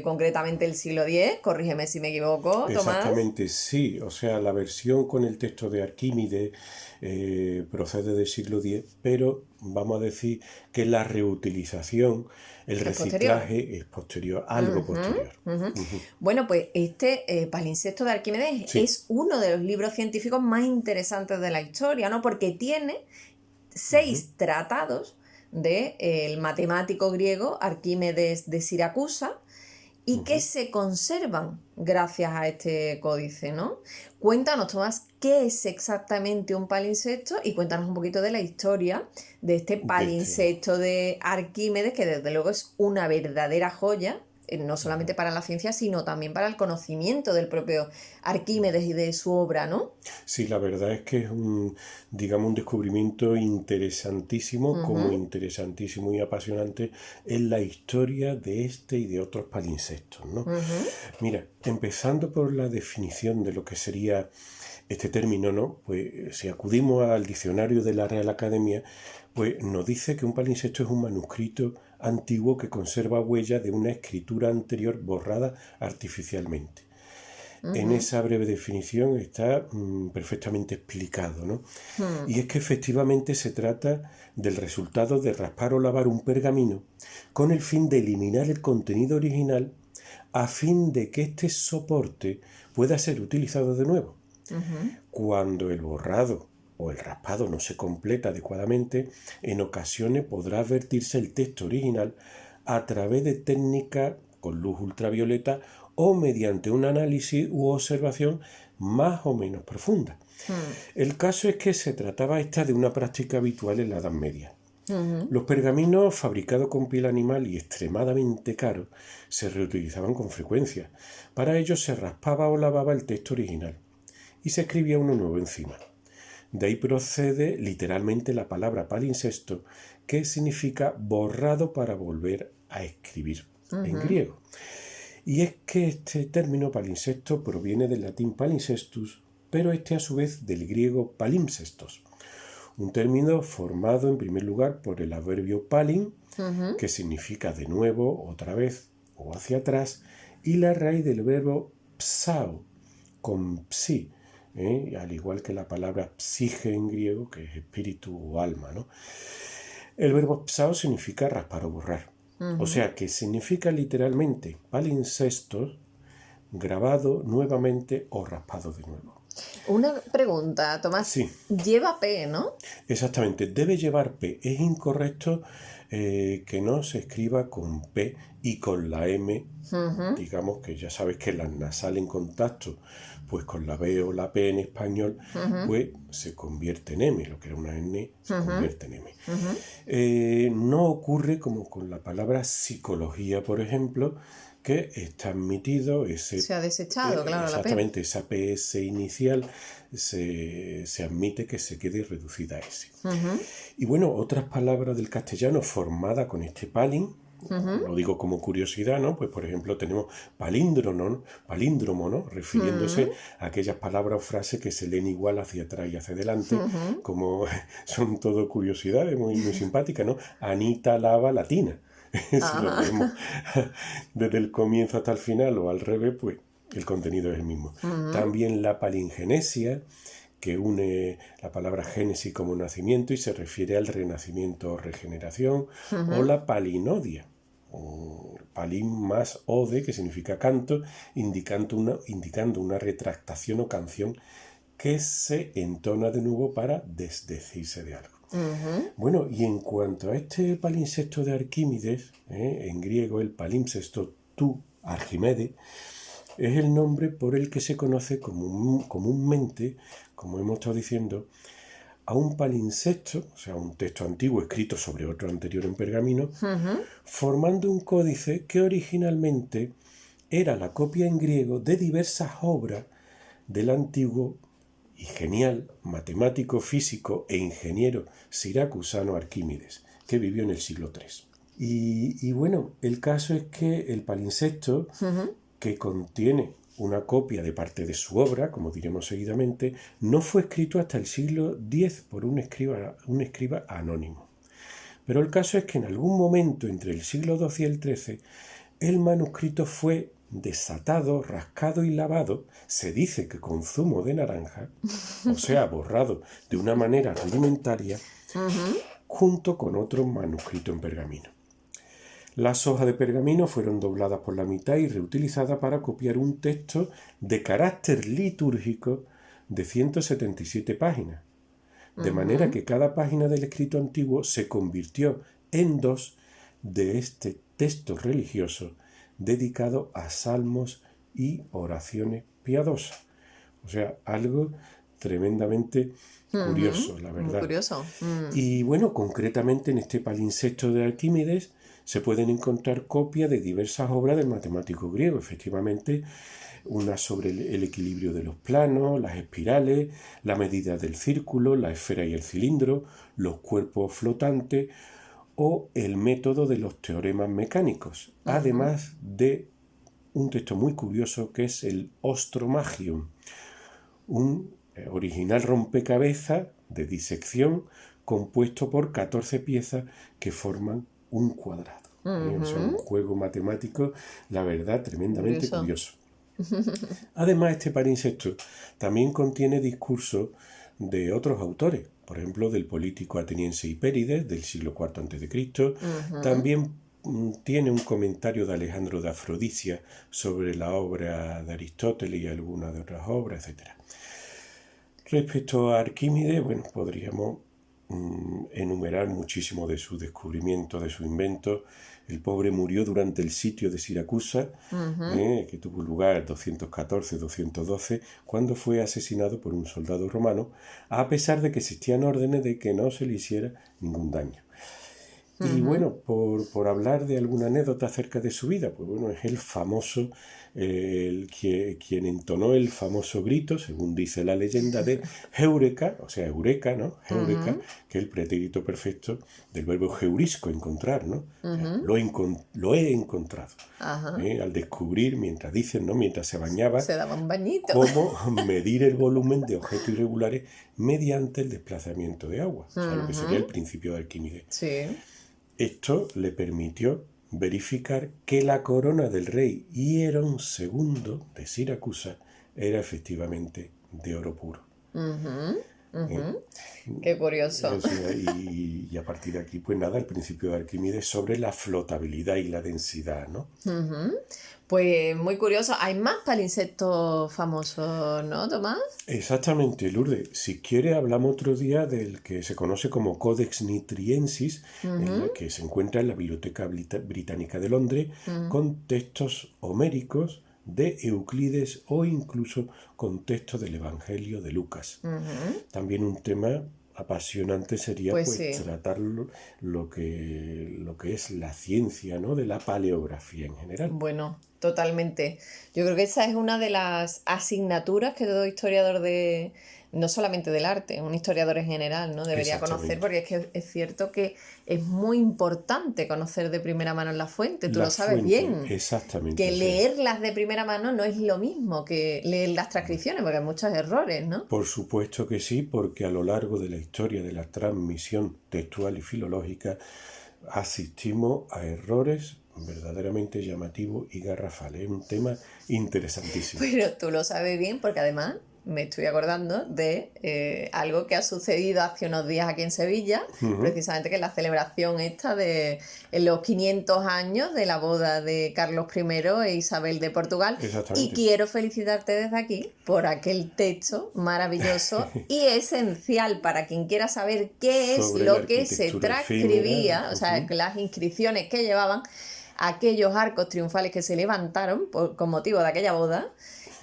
concretamente el siglo X, corrígeme si me equivoco, Tomás. Exactamente, sí, o sea, la versión con el texto de Arquímedes procede del siglo X, pero vamos a decir que la reutilización, el reciclaje es posterior, algo posterior. Bueno, pues este palimpsesto de Arquímedes es uno de los libros científicos más interesantes de la historia, ¿no?, porque tiene 6 tratados del matemático griego Arquímedes de Siracusa y que se conservan gracias a este códice, ¿no? Cuéntanos, Tomás, ¿qué es exactamente un palimpsesto? Y cuéntanos un poquito de la historia de este palimpsesto de Arquímedes, que desde luego es una verdadera joya, no solamente para la ciencia, sino también para el conocimiento del propio Arquímedes y de su obra, ¿no? Sí, la verdad es que es un descubrimiento interesantísimo, como interesantísimo y apasionante en la historia de este y de otros palimpsestos, ¿no? Mira, empezando por la definición de lo que sería este término, ¿no? Pues si acudimos al diccionario de la Real Academia, pues nos dice que un palimpsesto es un manuscrito antiguo que conserva huella de una escritura anterior borrada artificialmente. En esa breve definición está perfectamente explicado, ¿no? Y es que efectivamente se trata del resultado de raspar o lavar un pergamino con el fin de eliminar el contenido original a fin de que este soporte pueda ser utilizado de nuevo. Cuando el borrado o el raspado no se completa adecuadamente, en ocasiones podrá advertirse el texto original a través de técnicas con luz ultravioleta o mediante un análisis u observación más o menos profunda. El caso es que se trataba esta de una práctica habitual en la Edad Media. Los pergaminos fabricados con piel animal y extremadamente caros se reutilizaban con frecuencia. Para ello se raspaba o lavaba el texto original y se escribía uno nuevo encima. De ahí procede literalmente la palabra palimpsesto, que significa borrado para volver a escribir en griego. Y es que este término palimpsesto proviene del latín palimpsestus, pero este a su vez del griego palimpsestos, un término formado en primer lugar por el adverbio palin, que significa de nuevo, otra vez o hacia atrás, y la raíz del verbo psao, con psi, al igual que la palabra psige en griego, que es espíritu o alma, ¿no? El verbo psao significa raspar o borrar. O sea que significa literalmente palimpsestos, grabado nuevamente o raspado de nuevo. Una pregunta, Tomás. Sí. Lleva P, ¿no? Exactamente, debe llevar P. Es incorrecto que no se escriba con P y con la M. Digamos que ya sabes que la nasal en contacto pues con la B o la P en español, pues se convierte en M. Lo que era una N se convierte en M. No ocurre como con la palabra psicología, por ejemplo, que está admitido ese... Se ha desechado, claro, exactamente, esa PS inicial se admite que se quede reducida a S. Y bueno, otras palabras del castellano formadas con este palin, lo digo como curiosidad, ¿no? Pues por ejemplo tenemos palíndromo, ¿no? Refiriéndose a aquellas palabras o frases que se leen igual hacia atrás y hacia adelante, como son todo curiosidades muy, muy simpáticas, ¿no? Anita lava latina. Si lo vemos desde el comienzo hasta el final o al revés, pues el contenido es el mismo. También la palingenesia, que une la palabra génesis como nacimiento y se refiere al renacimiento o regeneración, o la palinodia, palín más ode, que significa canto, indicando una retractación o canción que se entona de nuevo para desdecirse de algo. Bueno, y en cuanto a este palimpsesto de Arquímedes, en griego el palimpsesto tu Argimede, es el nombre por el que se conoce comúnmente, como hemos estado diciendo, a un palimpsesto, o sea, un texto antiguo escrito sobre otro anterior en pergamino, formando un códice que originalmente era la copia en griego de diversas obras del antiguo y genial matemático, físico e ingeniero siracusano Arquímedes, que vivió en el siglo III. Y bueno, el caso es que el palimpsesto, que contiene una copia de parte de su obra, como diremos seguidamente, no fue escrito hasta el siglo X por un escriba anónimo. Pero el caso es que en algún momento entre el siglo XII y el XIII, el manuscrito fue desatado, rascado y lavado, se dice que con zumo de naranja, o sea, borrado de una manera rudimentaria, junto con otro manuscrito en pergamino. Las hojas de pergamino fueron dobladas por la mitad y reutilizadas para copiar un texto de carácter litúrgico de 177 páginas, de manera que cada página del escrito antiguo se convirtió en dos de este texto religioso dedicado a salmos y oraciones piadosas. O sea, algo tremendamente curioso, la verdad. Muy curioso. Y bueno, concretamente en este palimpsesto de Arquímedes se pueden encontrar copias de diversas obras del matemático griego, efectivamente, una sobre el equilibrio de los planos, las espirales, la medida del círculo, la esfera y el cilindro, los cuerpos flotantes o el método de los teoremas mecánicos, además de un texto muy curioso que es el Ostromagium, un original rompecabezas de disección compuesto por 14 piezas que forman un cuadrado. O sea, un juego matemático, la verdad, tremendamente curioso. Además, este palimpsesto también contiene discursos de otros autores, por ejemplo, del político ateniense Hipérides, del siglo IV a.C. También tiene un comentario de Alejandro de Afrodisia sobre la obra de Aristóteles y algunas de otras obras, etc. Respecto a Arquímedes, bueno, podríamos enumerar muchísimo de sus descubrimientos, de sus inventos. El pobre murió durante el sitio de Siracusa, que tuvo lugar 214-212, cuando fue asesinado por un soldado romano, a pesar de que existían órdenes de que no se le hiciera ningún daño. Y bueno, por hablar de alguna anécdota acerca de su vida, pues bueno, es el famoso, quien entonó el famoso grito, según dice la leyenda, de Heureka, o sea, Eureka, ¿no? Heureka, que es el pretérito perfecto del verbo heurisco, encontrar, ¿no? O sea, lo he encontrado. Al descubrir, mientras dicen, ¿no? Mientras se bañaba, se daba un bañito. Cómo medir el volumen de objetos irregulares mediante el desplazamiento de agua, o sea, lo que sería el principio de Arquímedes. Sí. Esto le permitió verificar que la corona del rey Hierón II de Siracusa era efectivamente de oro puro. Qué curioso. Y a partir de aquí, pues nada, el principio de Arquímedes sobre la flotabilidad y la densidad, ¿no? Pues muy curioso. Hay más palimpsestos famosos, ¿no, Tomás? Exactamente, Lourdes. Si quiere, hablamos otro día del que se conoce como Codex Nitriensis, en el que se encuentra en la Biblioteca Británica de Londres, con textos homéricos de Euclides o incluso con textos del Evangelio de Lucas. También un tema apasionante sería tratar lo que es la ciencia, ¿no? De la paleografía en general. Bueno, totalmente. Yo creo que esa es una de las asignaturas que todo historiador no solamente del arte, un historiador en general, ¿no? Debería conocer, porque es que es cierto que es muy importante conocer de primera mano la fuente, tú lo sabes bien. Exactamente. Que leerlas de primera mano no es lo mismo que leer las transcripciones, porque hay muchos errores, ¿no? Por supuesto que sí, porque a lo largo de la historia de la transmisión textual y filológica asistimos a errores verdaderamente llamativos y garrafales. Es un tema interesantísimo. Pero tú lo sabes bien, porque además me estoy acordando de algo que ha sucedido hace unos días aquí en Sevilla, precisamente que es la celebración esta de los 500 años de la boda de Carlos I e Isabel de Portugal. Y quiero felicitarte desde aquí por aquel texto maravilloso y esencial para quien quiera saber qué es lo que se transcribía, o sea, las inscripciones que llevaban aquellos arcos triunfales que se levantaron con motivo de aquella boda.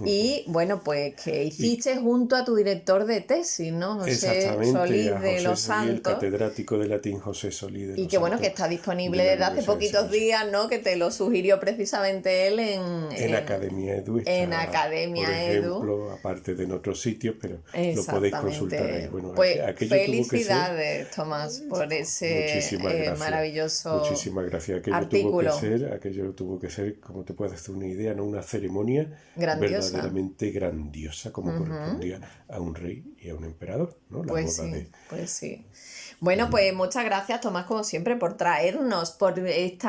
Y bueno, pues que hiciste junto a tu director de tesis, ¿no? José Solís de los Santos. El catedrático de latín José Solís de los Santos. Y que bueno, que está disponible desde hace poquitos días, ¿no? Que te lo sugirió precisamente él en Academia Edu. En Academia Edu. Por ejemplo, aparte de en otros sitios, pero lo podéis consultar ahí. Bueno, pues felicidades, Tomás, por ese maravilloso Muchísimas gracias. Aquello tuvo que ser, como te puedes hacer una idea, ¿no? Una ceremonia verdaderamente grandiosa, como correspondía a un rey y a un emperador, ¿no? La boda pues sí. Bueno, pues muchas gracias, Tomás, como siempre, por traernos por este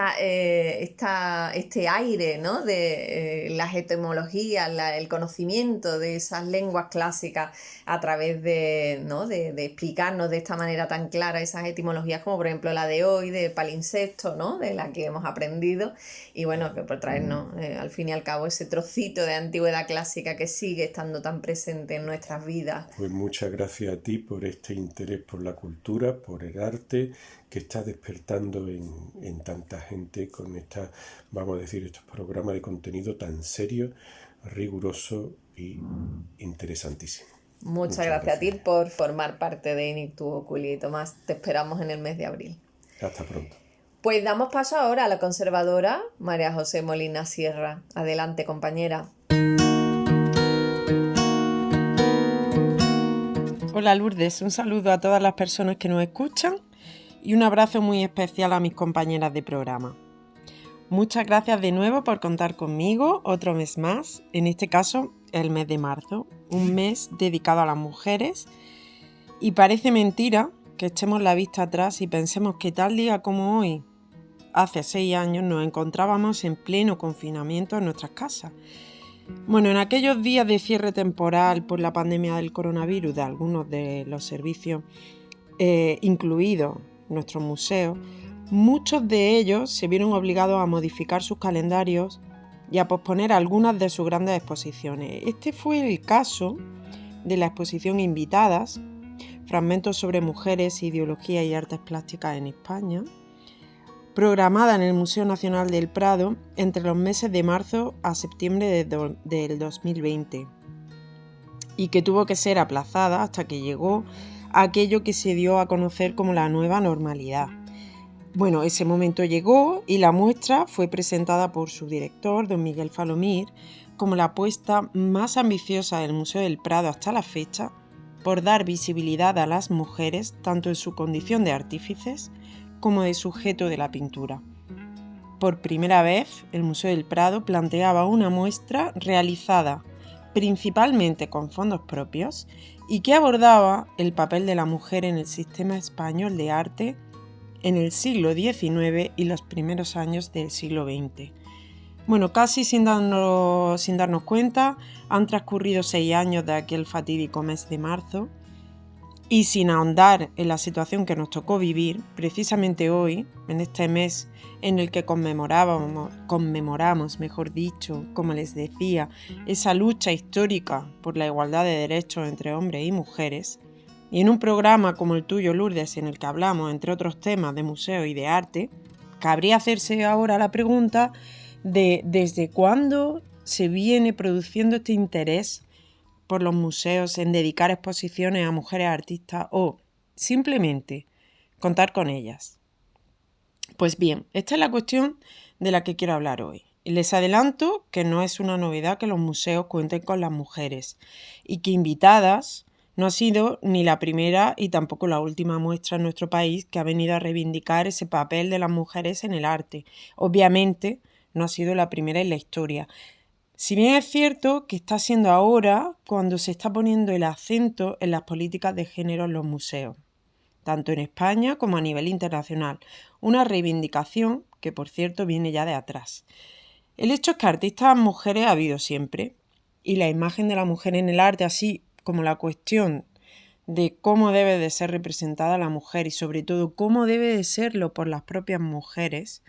aire, ¿no? De las etimologías, el conocimiento de esas lenguas clásicas a través de, ¿no? de explicarnos de esta manera tan clara esas etimologías, como por ejemplo la de hoy, de palimpsesto, ¿no? De la que hemos aprendido. Y bueno, que por traernos al fin y al cabo ese trocito de antigüedad clásica que sigue estando tan presente en nuestras vidas. Pues muchas gracias a ti por este interés por la cultura, por el arte que está despertando en tanta gente con estos programas de contenido tan serio, riguroso y interesantísimo. Muchas gracias a ti por formar parte de Inictu Oculi. Tomás, te esperamos en el mes de abril. Hasta pronto. Pues damos paso ahora a la conservadora María José Molina Sierra. Adelante, compañera. Hola Lourdes, un saludo a todas las personas que nos escuchan y un abrazo muy especial a mis compañeras de programa. Muchas gracias de nuevo por contar conmigo otro mes más, en este caso el mes de marzo, un mes dedicado a las mujeres, y parece mentira que echemos la vista atrás y pensemos que tal día como hoy, hace 6 años, nos encontrábamos en pleno confinamiento en nuestras casas. Bueno, en aquellos días de cierre temporal por la pandemia del coronavirus de algunos de los servicios, incluidos nuestros museos, muchos de ellos se vieron obligados a modificar sus calendarios y a posponer algunas de sus grandes exposiciones. Este fue el caso de la exposición Invitadas, fragmentos sobre mujeres, ideología y artes plásticas en España, programada en el Museo Nacional del Prado entre los meses de marzo a septiembre del 2020 y que tuvo que ser aplazada hasta que llegó aquello que se dio a conocer como la nueva normalidad. Bueno, ese momento llegó y la muestra fue presentada por su director, don Miguel Falomir, como la apuesta más ambiciosa del Museo del Prado hasta la fecha por dar visibilidad a las mujeres tanto en su condición de artífices como de sujeto de la pintura. Por primera vez, el Museo del Prado planteaba una muestra realizada principalmente con fondos propios y que abordaba el papel de la mujer en el sistema español de arte en el siglo XIX y los primeros años del siglo XX. Bueno, casi sin darnos cuenta, han transcurrido 6 años de aquel fatídico mes de marzo y sin ahondar en la situación que nos tocó vivir, precisamente hoy, en este mes en el que conmemoramos, mejor dicho, como les decía, esa lucha histórica por la igualdad de derechos entre hombres y mujeres, y en un programa como el tuyo, Lourdes, en el que hablamos, entre otros temas, de museo y de arte, cabría hacerse ahora la pregunta de desde cuándo se viene produciendo este interés por los museos en dedicar exposiciones a mujeres artistas o simplemente contar con ellas. Pues bien, esta es la cuestión de la que quiero hablar hoy. Y les adelanto que no es una novedad que los museos cuenten con las mujeres y que Invitadas no ha sido ni la primera y tampoco la última muestra en nuestro país que ha venido a reivindicar ese papel de las mujeres en el arte. Obviamente no ha sido la primera en la historia. Si bien es cierto que está siendo ahora cuando se está poniendo el acento en las políticas de género en los museos, tanto en España como a nivel internacional, una reivindicación que, por cierto, viene ya de atrás. El hecho es que artistas mujeres ha habido siempre, y la imagen de la mujer en el arte, así como la cuestión de cómo debe de ser representada la mujer y sobre todo cómo debe de serlo por las propias mujeres,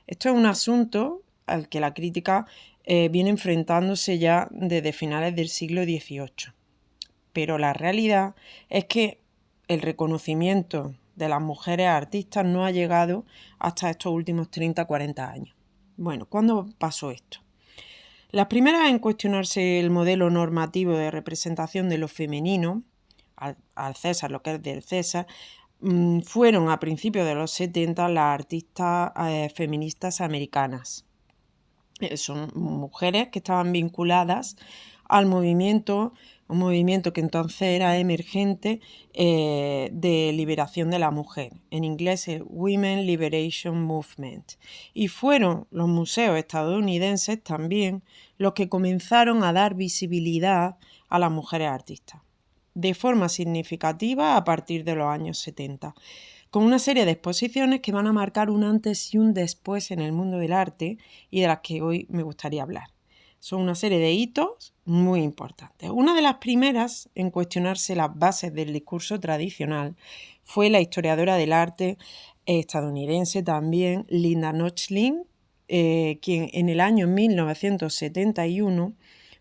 esto es un asunto al que la crítica viene enfrentándose ya desde finales del siglo XVIII. Pero la realidad es que el reconocimiento de las mujeres artistas no ha llegado hasta estos últimos 30-40 años. Bueno, ¿cuándo pasó esto? Las primeras en cuestionarse el modelo normativo de representación de lo femenino, al César lo que es del César, fueron a principios de los 70 las artistas feministas americanas. Son mujeres que estaban vinculadas al movimiento, un movimiento que entonces era emergente de liberación de la mujer, en inglés el Women Liberation Movement, y fueron los museos estadounidenses también los que comenzaron a dar visibilidad a las mujeres artistas, de forma significativa a partir de los años 70. Con una serie de exposiciones que van a marcar un antes y un después en el mundo del arte y de las que hoy me gustaría hablar. Son una serie de hitos muy importantes. Una de las primeras en cuestionarse las bases del discurso tradicional fue la historiadora del arte estadounidense también, Linda Nördling, quien en el año 1971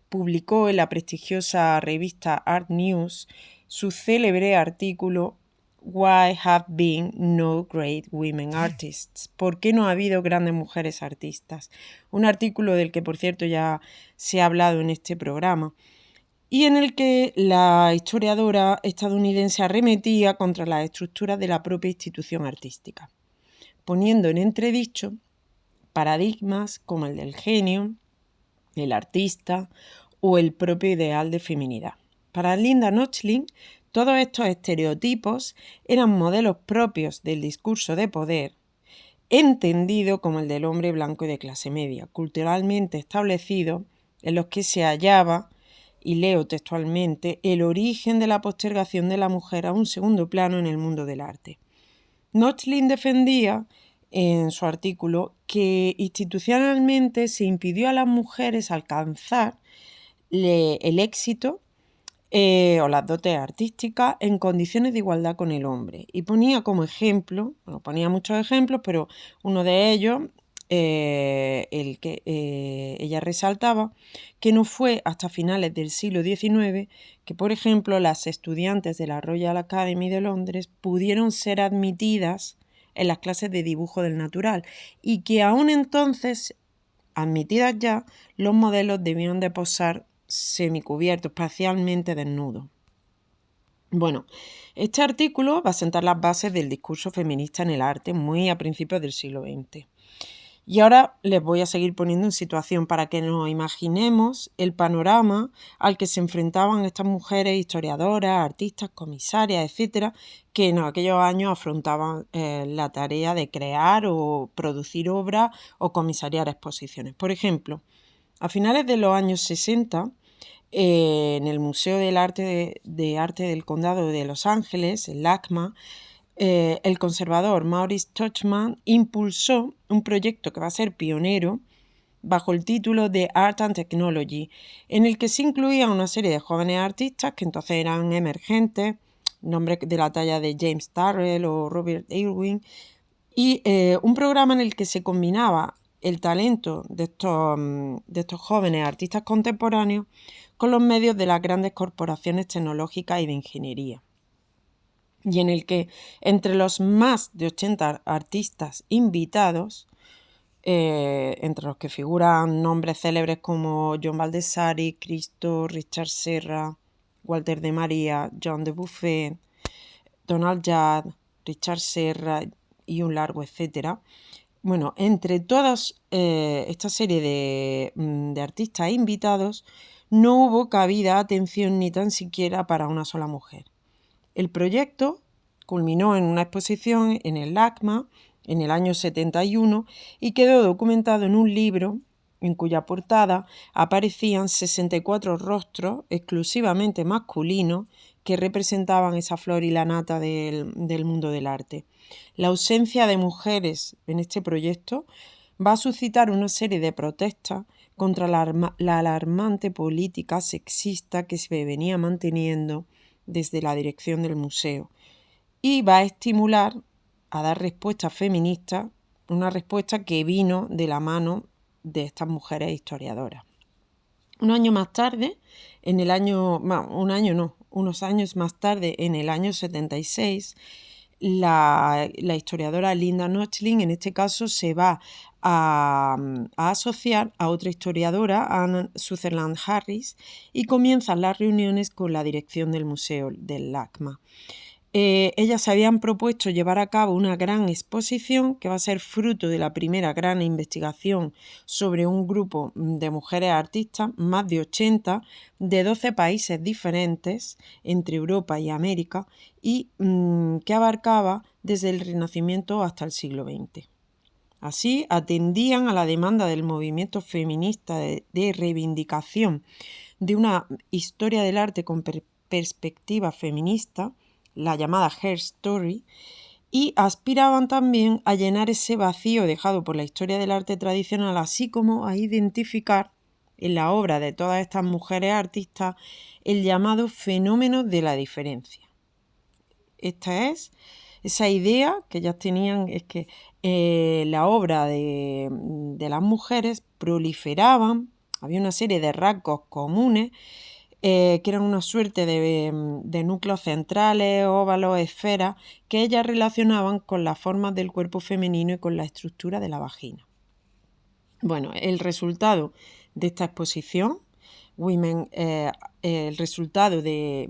publicó en la prestigiosa revista Art News su célebre artículo Why have been no great women artists? ¿Por qué no ha habido grandes mujeres artistas? Un artículo del que, por cierto, ya se ha hablado en este programa y en el que la historiadora estadounidense arremetía contra las estructuras de la propia institución artística, poniendo en entredicho paradigmas como el del genio, el artista o el propio ideal de feminidad. Para Linda Nördling, todos estos estereotipos eran modelos propios del discurso de poder, entendido como el del hombre blanco y de clase media, culturalmente establecido, en los que se hallaba, y leo textualmente, el origen de la postergación de la mujer a un segundo plano en el mundo del arte. Nördling defendía en su artículo que institucionalmente se impidió a las mujeres alcanzar el éxito o las dotes artísticas en condiciones de igualdad con el hombre. Y ponía como ejemplo, bueno, ponía muchos ejemplos, pero uno de ellos, el que ella resaltaba, que no fue hasta finales del siglo XIX que, por ejemplo, las estudiantes de la Royal Academy de Londres pudieron ser admitidas en las clases de dibujo del natural y que aún entonces, admitidas ya, los modelos debían de posar semicubiertos, parcialmente desnudos. Bueno, este artículo va a sentar las bases del discurso feminista en el arte muy a principios del siglo XX. Y ahora les voy a seguir poniendo en situación para que nos imaginemos el panorama al que se enfrentaban estas mujeres historiadoras, artistas, comisarias, etcétera, que en aquellos años afrontaban la tarea de crear o producir obras o comisariar exposiciones. Por ejemplo, a finales de los años 60, en el Museo del Arte del Condado de Los Ángeles, el LACMA, el conservador Maurice Tuchman impulsó un proyecto que va a ser pionero bajo el título de Art and Technology, en el que se incluían una serie de jóvenes artistas que entonces eran emergentes, nombres de la talla de James Turrell o Robert Irwin, y un programa en el que se combinaba el talento de estos jóvenes artistas contemporáneos con los medios de las grandes corporaciones tecnológicas y de ingeniería, y en el que entre los más de 80 artistas invitados, entre los que figuran nombres célebres como John Baldessari, Cristo, Richard Serra, Walter de María, John de Buffet, Donald Judd, Richard Serra y un largo etcétera. Bueno, entre todas esta serie de artistas invitados no hubo cabida, atención ni tan siquiera para una sola mujer. El proyecto culminó en una exposición en el LACMA en el año 71 y quedó documentado en un libro en cuya portada aparecían 64 rostros exclusivamente masculinos que representaban esa flor y la nata del mundo del arte. La ausencia de mujeres en este proyecto va a suscitar una serie de protestas contra la alarmante política sexista que se venía manteniendo desde la dirección del museo, y va a estimular a dar respuestas feministas, una respuesta que vino de la mano de estas mujeres historiadoras. Unos años más tarde, unos años más tarde, en el año 76, la historiadora Linda Nördling, en este caso, se va a asociar a otra historiadora, Anne Sutherland Harris, y comienzan las reuniones con la dirección del museo del LACMA. Ellas se habían propuesto llevar a cabo una gran exposición que va a ser fruto de la primera gran investigación sobre un grupo de mujeres artistas, más de 80, de 12 países diferentes, entre Europa y América, y que abarcaba desde el Renacimiento hasta el siglo XX. Así, atendían a la demanda del movimiento feminista de reivindicación de una historia del arte con perspectiva feminista, la llamada Her Story, y aspiraban también a llenar ese vacío dejado por la historia del arte tradicional, así como a identificar en la obra de todas estas mujeres artistas el llamado fenómeno de la diferencia. Esta es esa idea que ellas tenían, es que la obra de las mujeres proliferaban, había una serie de rasgos comunes que eran una suerte de núcleos centrales, óvalos, esferas, que ellas relacionaban con las formas del cuerpo femenino y con la estructura de la vagina. Bueno, el resultado de esta exposición, el resultado de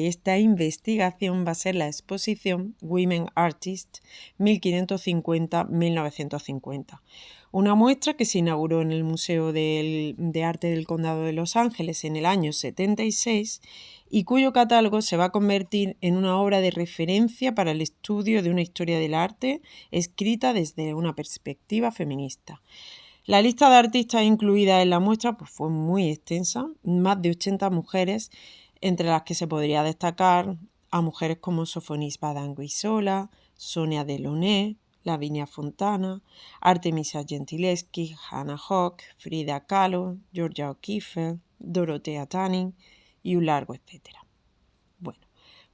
esta investigación va a ser la exposición Women Artists 1550-1950. Una muestra que se inauguró en el Museo de Arte del Condado de Los Ángeles en el año 76 y cuyo catálogo se va a convertir en una obra de referencia para el estudio de una historia del arte escrita desde una perspectiva feminista. La lista de artistas incluidas en la muestra fue muy extensa, más de 80 mujeres, entre las que se podría destacar a mujeres como Sophonis Badan-Guisola, Sonia Delaunay, Lavinia Fontana, Artemisia Gentileschi, Hannah Hawk, Frida Kahlo, Georgia O'Keeffe, Dorothea Tanning y un largo etcétera. Bueno,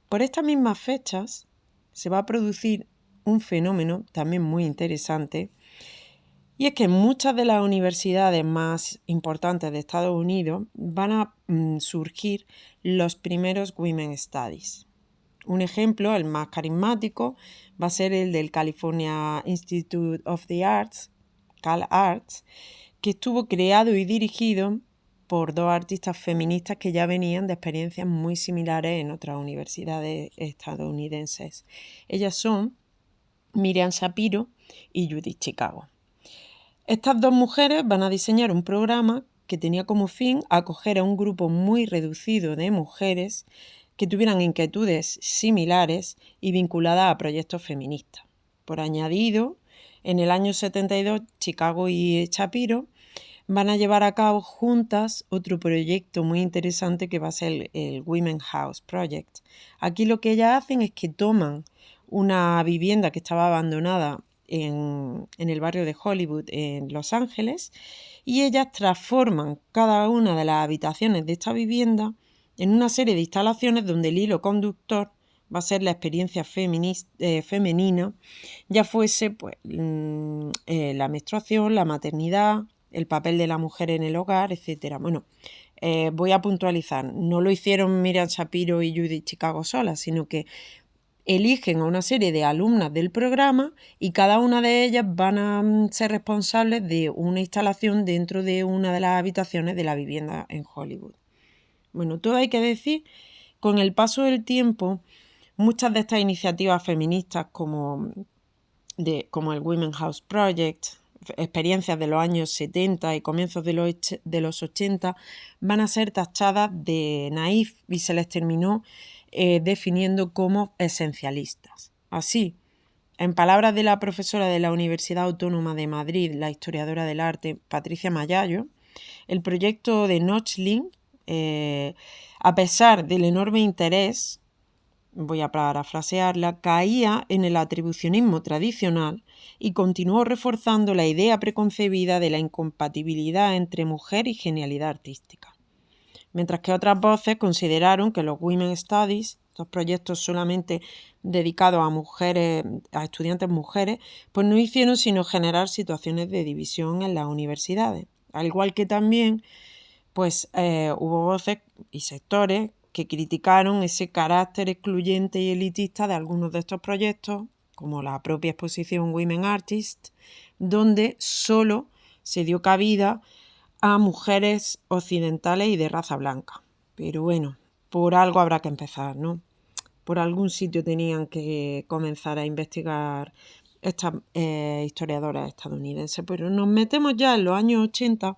por estas mismas fechas se va a producir un fenómeno también muy interesante, y es que en muchas de las universidades más importantes de Estados Unidos van a surgir los primeros Women Studies. Un ejemplo, el más carismático, va a ser el del California Institute of the Arts, CalArts, que estuvo creado y dirigido por dos artistas feministas que ya venían de experiencias muy similares en otras universidades estadounidenses. Ellas son Miriam Schapiro y Judith Chicago. Estas dos mujeres van a diseñar un programa que tenía como fin acoger a un grupo muy reducido de mujeres que tuvieran inquietudes similares y vinculadas a proyectos feministas. Por añadido, en el año 72, Chicago y Shapiro van a llevar a cabo juntas otro proyecto muy interesante que va a ser el Women House Project. Aquí lo que ellas hacen es que toman una vivienda que estaba abandonada en el barrio de Hollywood, en Los Ángeles, y ellas transforman cada una de las habitaciones de esta vivienda en una serie de instalaciones donde el hilo conductor va a ser la experiencia femenina, ya fuese pues, la menstruación, la maternidad, el papel de la mujer en el hogar, etc. Bueno, voy a puntualizar, no lo hicieron Miriam Schapiro y Judith Chicago solas, sino que eligen a una serie de alumnas del programa y cada una de ellas van a ser responsables de una instalación dentro de una de las habitaciones de la vivienda en Hollywood. Bueno, todo hay que decir, con el paso del tiempo, muchas de estas iniciativas feministas como el Women House Project, experiencias de los años 70 y comienzos de los 80, van a ser tachadas de naif y se les terminó definiendo como esencialistas. Así, en palabras de la profesora de la Universidad Autónoma de Madrid, la historiadora del arte Patricia Mayallo, el proyecto de Notchling, a pesar del enorme interés, voy a parafrasearla, caía en el atribucionismo tradicional y continuó reforzando la idea preconcebida de la incompatibilidad entre mujer y genialidad artística. Mientras que otras voces consideraron que los Women Studies, estos proyectos solamente dedicados a mujeres, a estudiantes mujeres, pues no hicieron sino generar situaciones de división en las universidades. Al igual que también pues hubo voces y sectores que criticaron ese carácter excluyente y elitista de algunos de estos proyectos, como la propia exposición Women Artists, donde solo se dio cabida a mujeres occidentales y de raza blanca. Pero bueno, por algo habrá que empezar, ¿no? Por algún sitio tenían que comenzar a investigar estas historiadoras estadounidenses. Pero nos metemos ya en los años 80,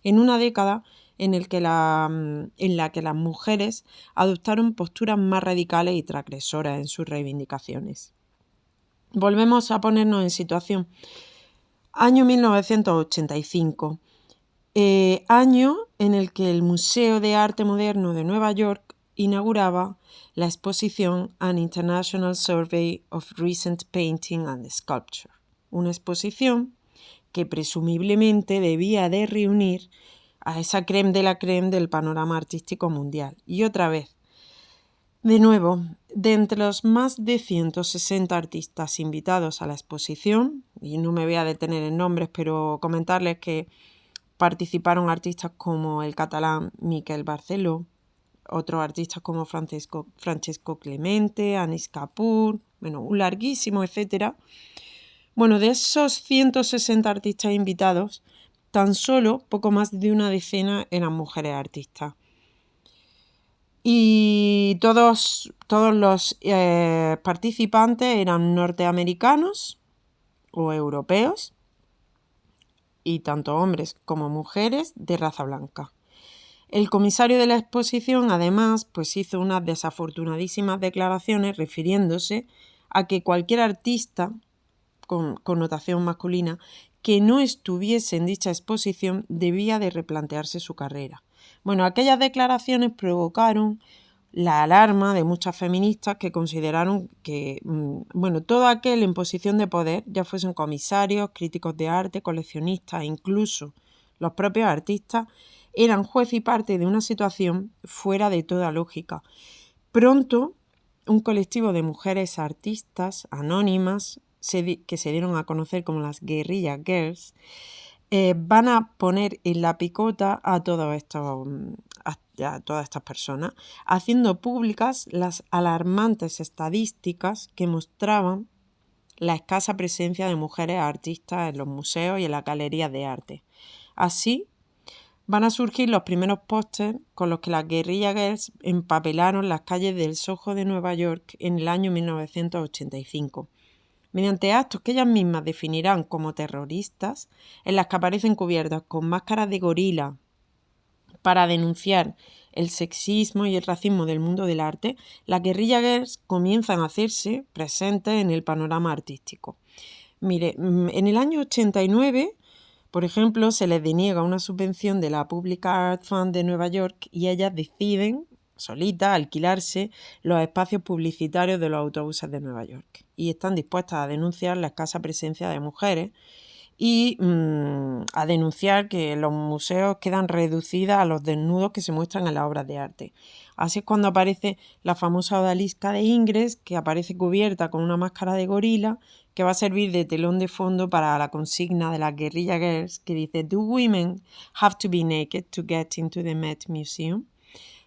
en una década en la que las mujeres adoptaron posturas más radicales y transgresoras en sus reivindicaciones. Volvemos a ponernos en situación. Año 1985, año en el que el Museo de Arte Moderno de Nueva York inauguraba la exposición An International Survey of Recent Painting and Sculpture, una exposición que presumiblemente debía de reunir a esa crème de la crème del panorama artístico mundial. Y otra vez, de nuevo, de entre los más de 160 artistas invitados a la exposición, y no me voy a detener en nombres, pero comentarles que participaron artistas como el catalán Miquel Barceló, otros artistas como Francesco Clemente, Anish Kapoor, bueno, un larguísimo, etcétera. Bueno, de esos 160 artistas invitados, tan solo poco más de una decena eran mujeres artistas. Y todos los participantes eran norteamericanos o europeos, y tanto hombres como mujeres de raza blanca. El comisario de la exposición, además, pues hizo unas desafortunadísimas declaraciones refiriéndose a que cualquier artista con connotación masculina que no estuviese en dicha exposición debía de replantearse su carrera. Bueno, aquellas declaraciones provocaron la alarma de muchas feministas que consideraron que, todo aquel en posición de poder, ya fuesen comisarios, críticos de arte, coleccionistas e incluso los propios artistas, eran juez y parte de una situación fuera de toda lógica. Pronto, un colectivo de mujeres artistas anónimas, que se dieron a conocer como las Guerrilla Girls, van a poner en la picota a todas estas personas, haciendo públicas las alarmantes estadísticas que mostraban la escasa presencia de mujeres artistas en los museos y en las galerías de arte. Así, van a surgir los primeros pósters con los que las Guerrilla Girls empapelaron las calles del Soho de Nueva York en el año 1985. Mediante actos que ellas mismas definirán como terroristas, en las que aparecen cubiertas con máscaras de gorila para denunciar el sexismo y el racismo del mundo del arte, las Guerrilla Girls comienzan a hacerse presentes en el panorama artístico. Mire, en el año 89, por ejemplo, se les deniega una subvención de la Public Art Fund de Nueva York y ellas deciden solitas alquilarse los espacios publicitarios de los autobuses de Nueva York y están dispuestas a denunciar la escasa presencia de mujeres y a denunciar que los museos quedan reducidas a los desnudos que se muestran en las obras de arte. Así es cuando aparece la famosa odalisca de Ingres, que aparece cubierta con una máscara de gorila, que va a servir de telón de fondo para la consigna de las Guerrilla Girls, que dice "Do women have to be naked to get into the Met Museum?"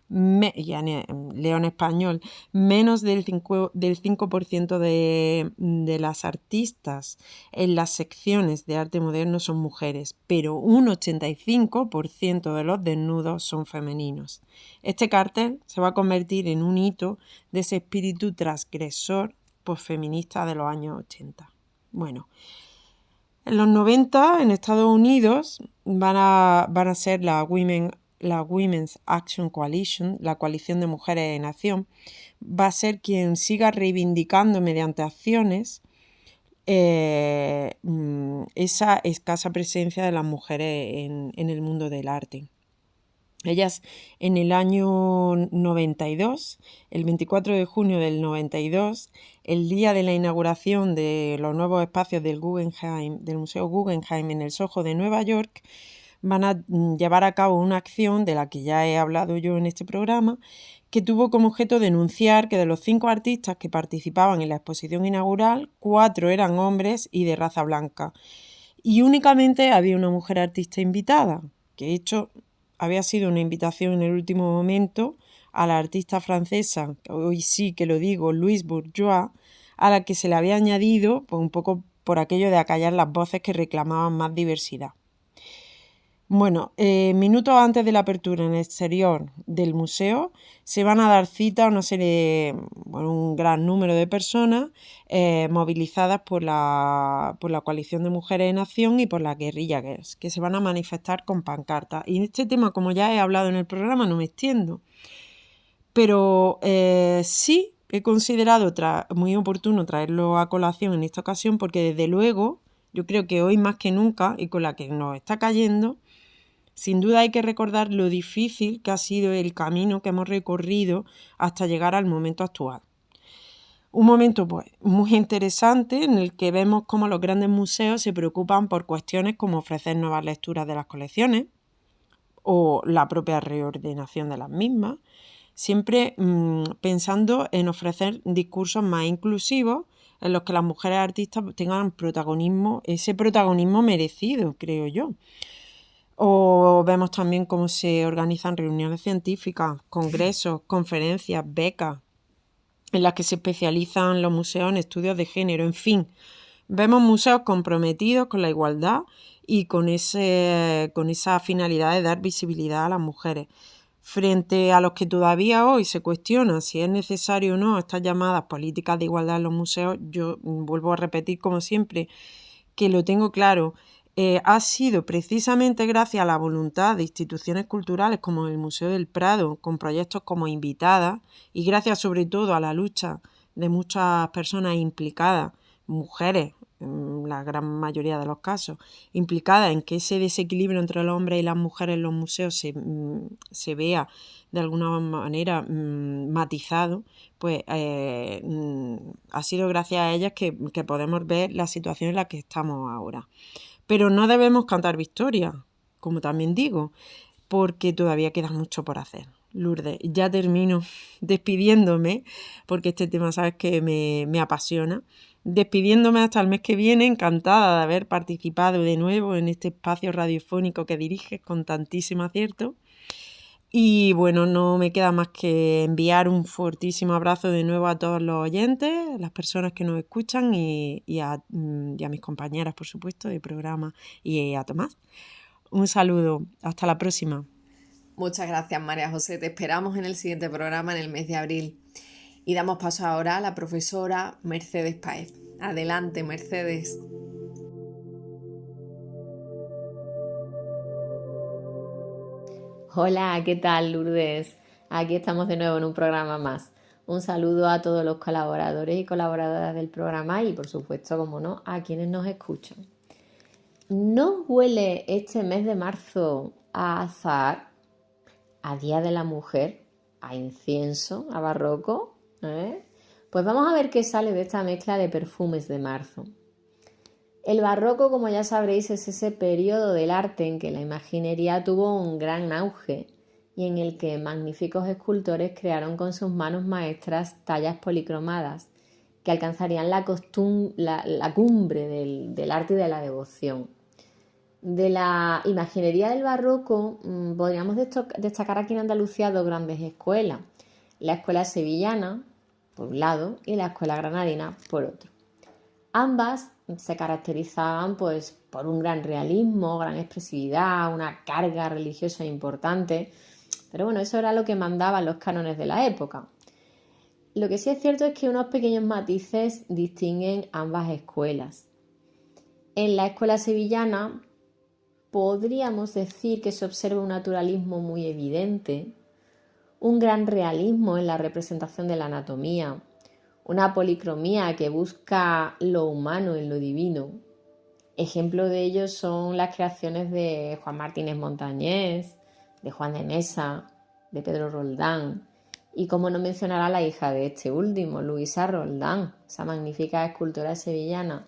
Leo en español, menos del 5% de las artistas en las secciones de arte moderno son mujeres, pero un 85% de los desnudos son femeninos. Este cartel se va a convertir en un hito de ese espíritu transgresor posfeminista de los años 80. Bueno, en los 90 en Estados Unidos van a ser la Women's Action Coalition, la coalición de mujeres en acción, va a ser quien siga reivindicando mediante acciones esa escasa presencia de las mujeres en el mundo del arte. Ellas en el año 92, el 24 de junio del 92, el día de la inauguración de los nuevos espacios del Museo Guggenheim en el Soho de Nueva York, van a llevar a cabo una acción de la que ya he hablado yo en este programa, que tuvo como objeto denunciar que de los 5 artistas que participaban en la exposición inaugural, 4 eran hombres y de raza blanca. Y únicamente había una mujer artista invitada, que de hecho había sido una invitación en el último momento a la artista francesa, hoy sí que lo digo, Louise Bourgeois, a la que se le había añadido pues, un poco por aquello de acallar las voces que reclamaban más diversidad. Bueno, minutos antes de la apertura en el exterior del museo se van a dar cita a una serie, un gran número de personas movilizadas por la coalición de mujeres en acción y por las Guerrilla Girls, que se van a manifestar con pancartas. Y en este tema, como ya he hablado en el programa, no me extiendo, pero sí he considerado muy oportuno traerlo a colación en esta ocasión porque desde luego yo creo que hoy más que nunca y con la que nos está cayendo, sin duda hay que recordar lo difícil que ha sido el camino que hemos recorrido hasta llegar al momento actual. Un momento pues, muy interesante en el que vemos cómo los grandes museos se preocupan por cuestiones como ofrecer nuevas lecturas de las colecciones o la propia reordenación de las mismas, siempre pensando en ofrecer discursos más inclusivos en los que las mujeres artistas tengan protagonismo, ese protagonismo merecido, creo yo. O vemos también cómo se organizan reuniones científicas, congresos, conferencias, becas, en las que se especializan los museos en estudios de género. En fin, vemos museos comprometidos con la igualdad y con esa finalidad de dar visibilidad a las mujeres. Frente a los que todavía hoy se cuestiona si es necesario o no estas llamadas políticas de igualdad en los museos, yo vuelvo a repetir como siempre que lo tengo claro. Ha sido precisamente gracias a la voluntad de instituciones culturales como el Museo del Prado, con proyectos como Invitadas, y gracias sobre todo a la lucha de muchas personas implicadas, mujeres, la gran mayoría de los casos, implicada en que ese desequilibrio entre los hombres y las mujeres en los museos se vea de alguna manera matizado, pues ha sido gracias a ellas que podemos ver la situación en la que estamos ahora. Pero no debemos cantar victoria, como también digo, porque todavía queda mucho por hacer. Lourdes, ya termino despidiéndome, porque este tema sabes que me apasiona. Despidiéndome hasta el mes que viene, encantada de haber participado de nuevo en este espacio radiofónico que diriges con tantísimo acierto. Y bueno, no me queda más que enviar un fortísimo abrazo de nuevo a todos los oyentes, a las personas que nos escuchan y a mis compañeras, por supuesto, de programa y a Tomás. Un saludo, hasta la próxima. Muchas gracias, María José. Te esperamos en el siguiente programa en el mes de abril. Y damos paso ahora a la profesora Mercedes Páez. Adelante, Mercedes. Hola, ¿qué tal, Lourdes? Aquí estamos de nuevo en un programa más. Un saludo a todos los colaboradores y colaboradoras del programa y, por supuesto, como no, a quienes nos escuchan. ¿No huele este mes de marzo a azahar, a Día de la Mujer, a incienso, a barroco? Pues vamos a ver qué sale de esta mezcla de perfumes de marzo. El barroco, como ya sabréis, es ese periodo del arte en que la imaginería tuvo un gran auge y en el que magníficos escultores crearon con sus manos maestras tallas policromadas que alcanzarían la cumbre del arte y de la devoción. De la imaginería del barroco podríamos destacar aquí en Andalucía dos grandes escuelas, la escuela sevillana por un lado y la escuela granadina por otro. Ambas se caracterizaban pues, por un gran realismo, gran expresividad, una carga religiosa importante, pero bueno, eso era lo que mandaban los cánones de la época. Lo que sí es cierto es que unos pequeños matices distinguen ambas escuelas. En la escuela sevillana podríamos decir que se observa un naturalismo muy evidente, un gran realismo en la representación de la anatomía, una policromía que busca lo humano en lo divino. Ejemplo de ello son las creaciones de Juan Martínez Montañés, de Juan de Mesa, de Pedro Roldán y cómo no mencionar a la hija de este último, Luisa Roldán, esa magnífica escultora sevillana,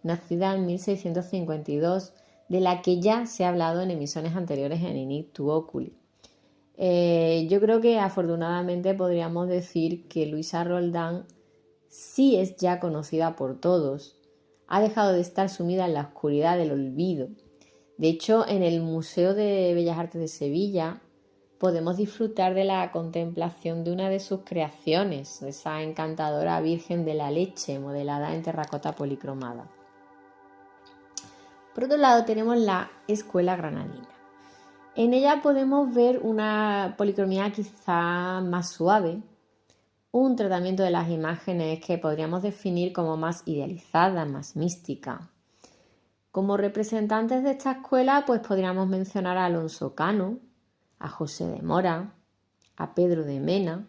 nacida en 1652, de la que ya se ha hablado en emisiones anteriores en Inictu Oculi. Yo creo que afortunadamente podríamos decir que Luisa Roldán sí es ya conocida por todos. Ha dejado de estar sumida en la oscuridad del olvido. De hecho, en el Museo de Bellas Artes de Sevilla podemos disfrutar de la contemplación de una de sus creaciones, esa encantadora Virgen de la Leche modelada en terracota policromada. Por otro lado tenemos la escuela granadina. En ella podemos ver una policromía quizá más suave, un tratamiento de las imágenes que podríamos definir como más idealizada, más mística. Como representantes de esta escuela, pues podríamos mencionar a Alonso Cano, a José de Mora, a Pedro de Mena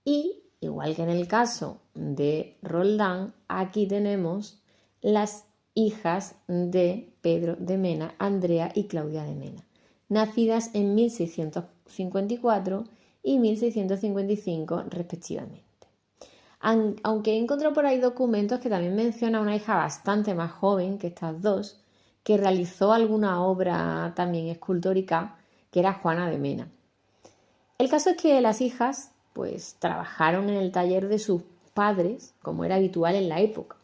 y, igual que en el caso de Roldán, aquí tenemos las hijas de Pedro de Mena, Andrea y Claudia de Mena, nacidas en 1654 y 1655 respectivamente. Aunque he encontrado por ahí documentos que también menciona una hija bastante más joven que estas dos, que realizó alguna obra también escultórica, que era Juana de Mena. El caso es que las hijas pues trabajaron en el taller de sus padres, como era habitual en la época.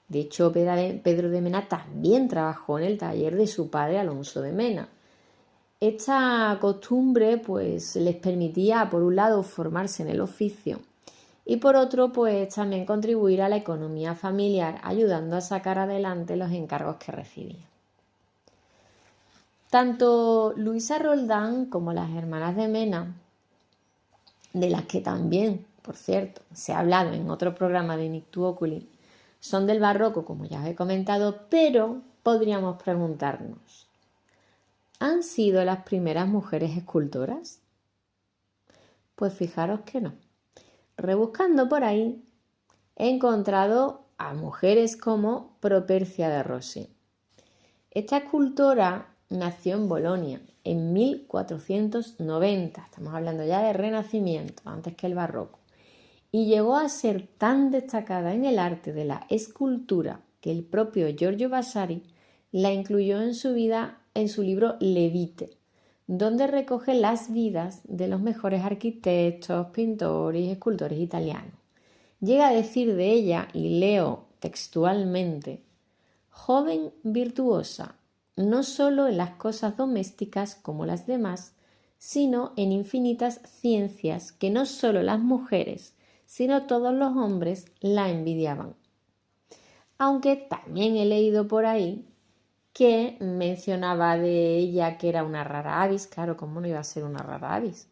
De hecho, Pedro de Mena también trabajó en el taller de su padre Alonso de Mena. Esta costumbre pues les permitía, por un lado, formarse en el oficio y por otro, pues también contribuir a la economía familiar, ayudando a sacar adelante los encargos que recibían. Tanto Luisa Roldán como las hermanas de Mena, de las que también, por cierto, se ha hablado en otro programa de Inictu Oculi, son del barroco, como ya os he comentado, pero podríamos preguntarnos, ¿han sido las primeras mujeres escultoras? Pues fijaros que no. Rebuscando por ahí, he encontrado a mujeres como Propercia de Rossi. Esta escultora nació en Bolonia en 1490, estamos hablando ya de Renacimiento, antes que el Barroco, y llegó a ser tan destacada en el arte de la escultura que el propio Giorgio Vasari la incluyó en su libro Le Vite, donde recoge las vidas de los mejores arquitectos, pintores y escultores italianos. Llega a decir de ella, y leo textualmente: joven virtuosa, no solo en las cosas domésticas como las demás, sino en infinitas ciencias que no solo las mujeres, sino todos los hombres la envidiaban. Aunque también he leído por ahí que mencionaba de ella que era una rara avis. Claro, ¿cómo no iba a ser una rara avis?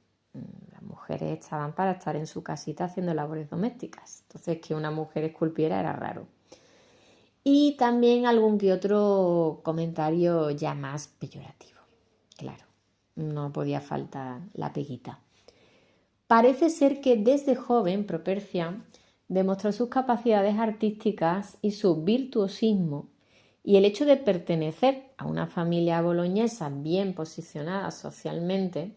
Las mujeres estaban para estar en su casita haciendo labores domésticas. Entonces, que una mujer esculpiera era raro. Y también algún que otro comentario ya más peyorativo. Claro, no podía faltar la peguita. Parece ser que desde joven Propercia demostró sus capacidades artísticas y su virtuosismo, y el hecho de pertenecer a una familia boloñesa bien posicionada socialmente.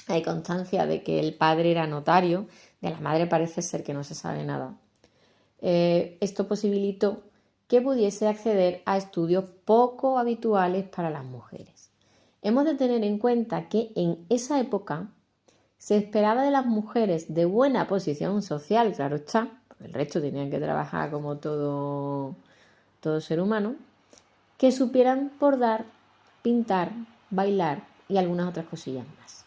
Hay constancia de que el padre era notario, de la madre parece ser que no se sabe nada. Esto posibilitó que pudiese acceder a estudios poco habituales para las mujeres. Hemos de tener en cuenta que en esa época se esperaba de las mujeres de buena posición social, claro está, porque el resto tenían que trabajar como todo ser humano, que supieran bordar, pintar, bailar y algunas otras cosillas más.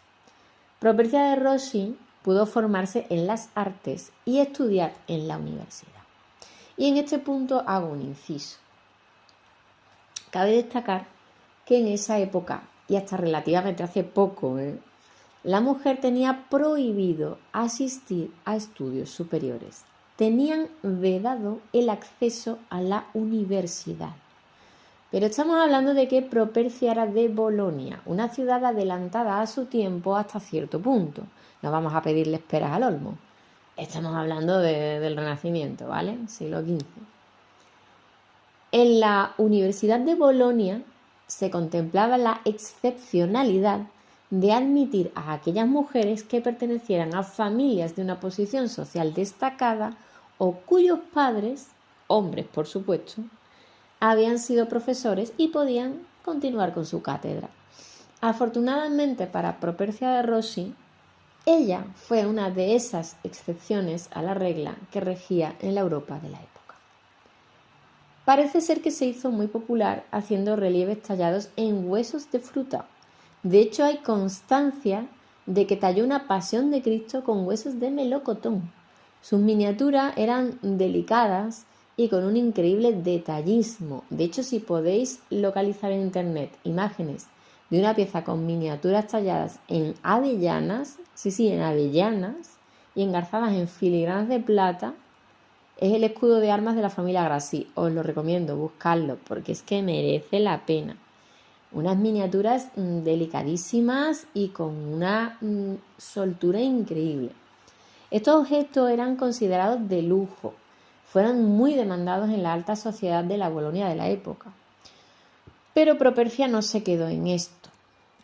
Propercia de Rossi pudo formarse en las artes y estudiar en la universidad. Y en este punto hago un inciso. Cabe destacar que en esa época, y hasta relativamente hace poco, la mujer tenía prohibido asistir a estudios superiores. Tenían vedado el acceso a la universidad. Pero estamos hablando de que Propercia era de Bolonia, una ciudad adelantada a su tiempo hasta cierto punto. No vamos a pedirle esperas al olmo. Estamos hablando del Renacimiento, ¿vale? Siglo XV. En la Universidad de Bolonia se contemplaba la excepcionalidad de admitir a aquellas mujeres que pertenecieran a familias de una posición social destacada o cuyos padres, hombres por supuesto, habían sido profesores y podían continuar con su cátedra. Afortunadamente para Propercia de Rossi, ella fue una de esas excepciones a la regla que regía en la Europa de la época. Parece ser que se hizo muy popular haciendo relieves tallados en huesos de fruta. De hecho, hay constancia de que talló una Pasión de Cristo con huesos de melocotón. Sus miniaturas eran delicadas y con un increíble detallismo. De hecho, si podéis localizar en internet imágenes de una pieza con miniaturas talladas en avellanas, en avellanas, y engarzadas en filigranas de plata, es el escudo de armas de la familia Grassi. Os lo recomiendo, buscarlo, porque es que merece la pena. Unas miniaturas delicadísimas y con una soltura increíble. Estos objetos eran considerados de lujo. Fueron muy demandados en la alta sociedad de la Bolonia de la época. Pero Propercia no se quedó en esto.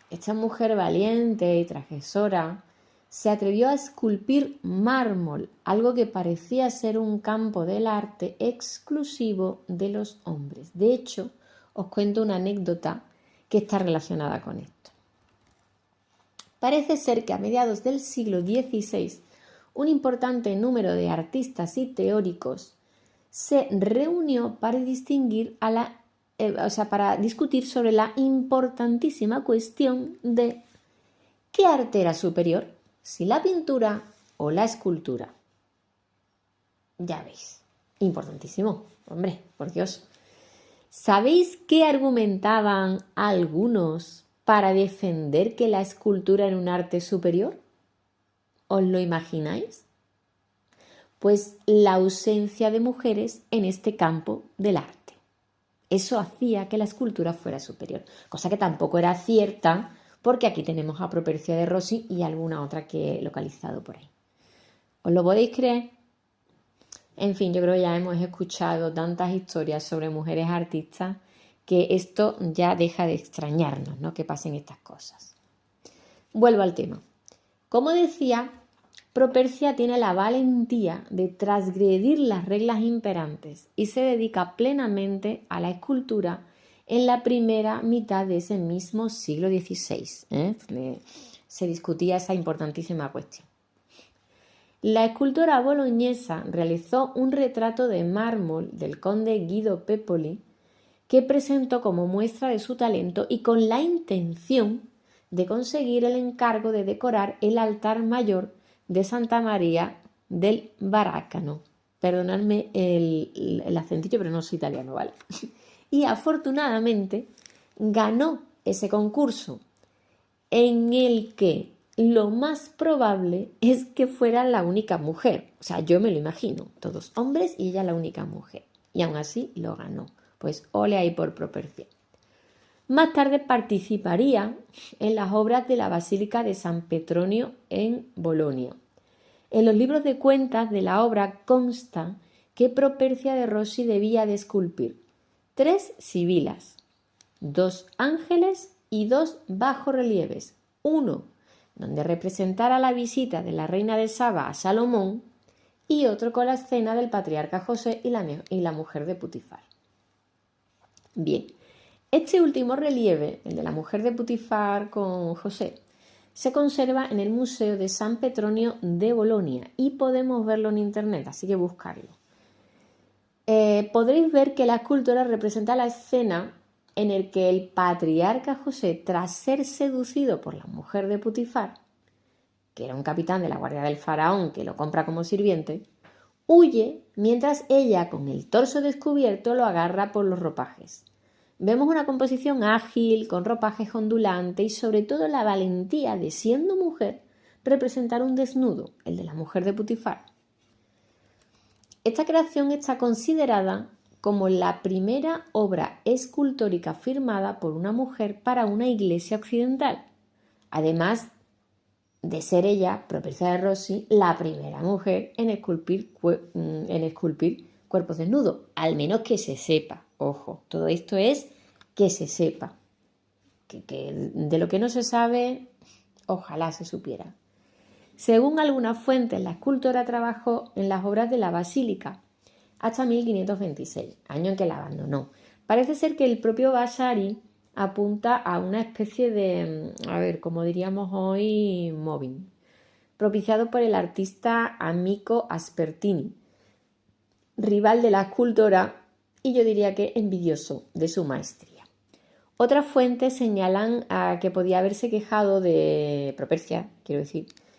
Esta mujer valiente y transgresora se atrevió a esculpir mármol, algo que parecía ser un campo del arte exclusivo de los hombres. De hecho, os cuento una anécdota que está relacionada con esto. Parece ser que a mediados del siglo XVI, un importante número de artistas y teóricos se reunió para para discutir sobre la importantísima cuestión de ¿qué arte era superior? Si la pintura o la escultura. Ya veis, importantísimo, hombre, por Dios. ¿Sabéis qué argumentaban algunos para defender que la escultura era un arte superior? ¿Os lo imagináis? Pues la ausencia de mujeres en este campo del arte. Eso hacía que la escultura fuera superior, cosa que tampoco era cierta, porque aquí tenemos a Propercia de Rossi y alguna otra que he localizado por ahí. ¿Os lo podéis creer? En fin, yo creo que ya hemos escuchado tantas historias sobre mujeres artistas que esto ya deja de extrañarnos, ¿no? Que pasen estas cosas. Vuelvo al tema. Como decía, Propercia tiene la valentía de transgredir las reglas imperantes y se dedica plenamente a la escultura en la primera mitad de ese mismo siglo XVI. Se discutía esa importantísima cuestión. La escultora boloñesa realizó un retrato de mármol del conde Guido Pepoli que presentó como muestra de su talento y con la intención de conseguir el encargo de decorar el altar mayor de Santa María del Barácano. Perdonadme el acentillo, pero no soy italiano, ¿vale? Y afortunadamente ganó ese concurso en el que lo más probable es que fuera la única mujer. O sea, yo me lo imagino, todos hombres y ella la única mujer. Y aún así lo ganó. Pues ole ahí por Propercia. Más tarde participaría en las obras de la Basílica de San Petronio en Bolonia. En los libros de cuentas de la obra consta que Propercia de Rossi debía de esculpir 3 sibilas, 2 ángeles y 2 bajorrelieves, uno donde representara la visita de la reina de Saba a Salomón y otro con la escena del patriarca José y la mujer de Putifar. Bien, este último relieve, el de la mujer de Putifar con José, se conserva en el Museo de San Petronio de Bolonia y podemos verlo en internet, así que buscarlo. Podréis ver que la escultura representa la escena en el que el patriarca José, tras ser seducido por la mujer de Putifar, que era un capitán de la guardia del faraón que lo compra como sirviente, huye mientras ella, con el torso descubierto, lo agarra por los ropajes. Vemos una composición ágil, con ropajes ondulantes y sobre todo la valentía de, siendo mujer, representar un desnudo, el de la mujer de Putifar. Esta creación está considerada como la primera obra escultórica firmada por una mujer para una iglesia occidental, además de ser ella, Propercia de Rossi, la primera mujer en esculpir cuerpos desnudos, al menos que se sepa. Ojo, todo esto es que se sepa, que de lo que no se sabe, ojalá se supiera. Según algunas fuentes, la escultora trabajó en las obras de la Basílica hasta 1526, año en que la abandonó. Parece ser que el propio Vasari apunta a una especie de, como diríamos hoy, mobbing, propiciado por el artista Amico Aspertini, rival de la escultora y yo diría que envidioso de su maestría. Otras fuentes señalan que podía haberse quejado de Propercia,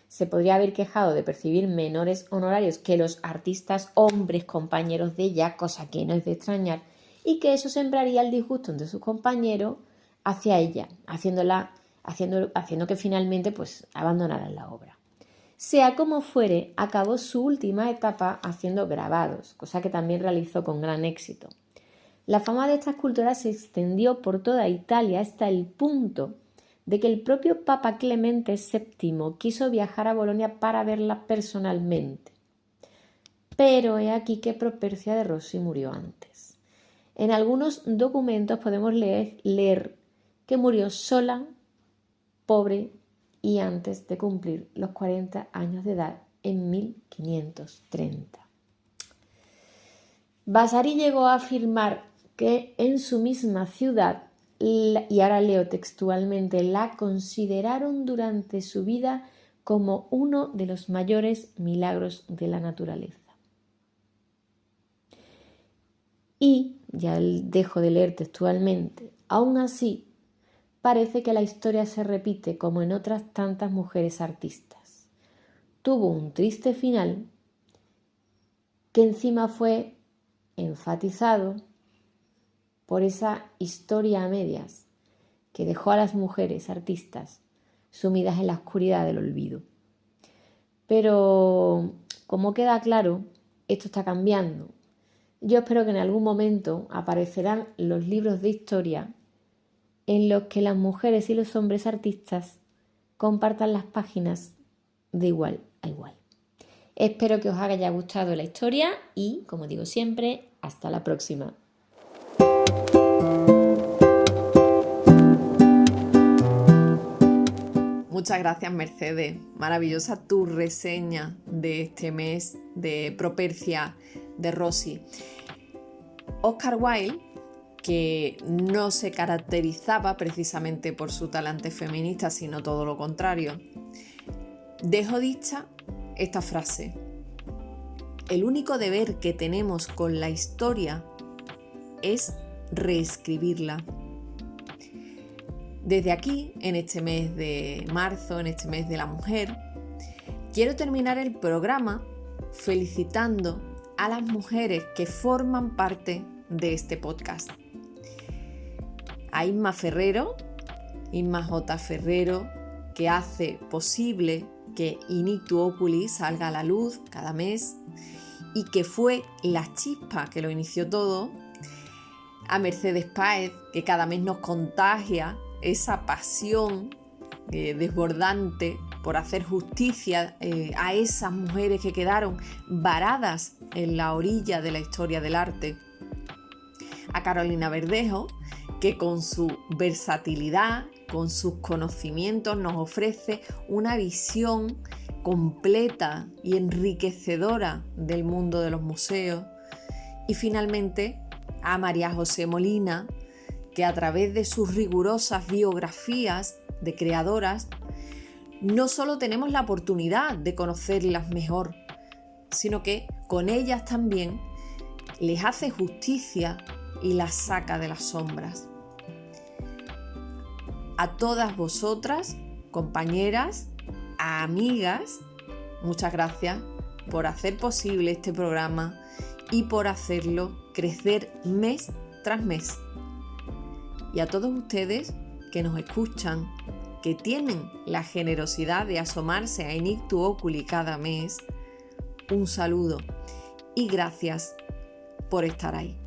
se podría haber quejado de percibir menores honorarios que los artistas hombres compañeros de ella, cosa que no es de extrañar, y que eso sembraría el disgusto entre sus compañeros hacia ella, haciendo que finalmente pues abandonaran la obra. Sea como fuere, acabó su última etapa haciendo grabados, cosa que también realizó con gran éxito. La fama de esta escultora se extendió por toda Italia hasta el punto de que el propio Papa Clemente VII quiso viajar a Bolonia para verla personalmente. Pero he aquí que Propercia de Rossi murió antes. En algunos documentos podemos leer que murió sola, pobre y antes de cumplir los 40 años de edad en 1530. Vasari llegó a afirmar que en su misma ciudad, y ahora leo textualmente, la consideraron durante su vida como uno de los mayores milagros de la naturaleza. Y, ya dejo de leer textualmente, aún así, parece que la historia se repite como en otras tantas mujeres artistas. Tuvo un triste final que encima fue enfatizado por esa historia a medias que dejó a las mujeres artistas sumidas en la oscuridad del olvido. Pero, como queda claro, esto está cambiando. Yo espero que en algún momento aparecerán los libros de historia en los que las mujeres y los hombres artistas compartan las páginas de igual a igual. Espero que os haya gustado la historia y, como digo siempre, hasta la próxima. Muchas gracias, Mercedes. Maravillosa tu reseña de este mes de Propercia de Rosy. Oscar Wilde, que no se caracterizaba precisamente por su talante feminista, sino todo lo contrario, dejó dicha esta frase: el único deber que tenemos con la historia es reescribirla. Desde aquí, en este mes de marzo, en este mes de la mujer, quiero terminar el programa felicitando a las mujeres que forman parte de este podcast. A Inma Ferrero, Inma J. Ferrero, que hace posible que In Ictu Oculi salga a la luz cada mes y que fue la chispa que lo inició todo. A Mercedes Páez, que cada mes nos contagia esa pasión desbordante por hacer justicia a esas mujeres que quedaron varadas en la orilla de la historia del arte. A Carolina Verdejo, que con su versatilidad, con sus conocimientos, nos ofrece una visión completa y enriquecedora del mundo de los museos. Y finalmente a María José Molina, que a través de sus rigurosas biografías de creadoras no solo tenemos la oportunidad de conocerlas mejor, sino que con ellas también les hace justicia y las saca de las sombras. A todas vosotras, compañeras, amigas, muchas gracias por hacer posible este programa y por hacerlo crecer mes tras mes. Y a todos ustedes que nos escuchan, que tienen la generosidad de asomarse a In Ictu Oculi cada mes, un saludo y gracias por estar ahí.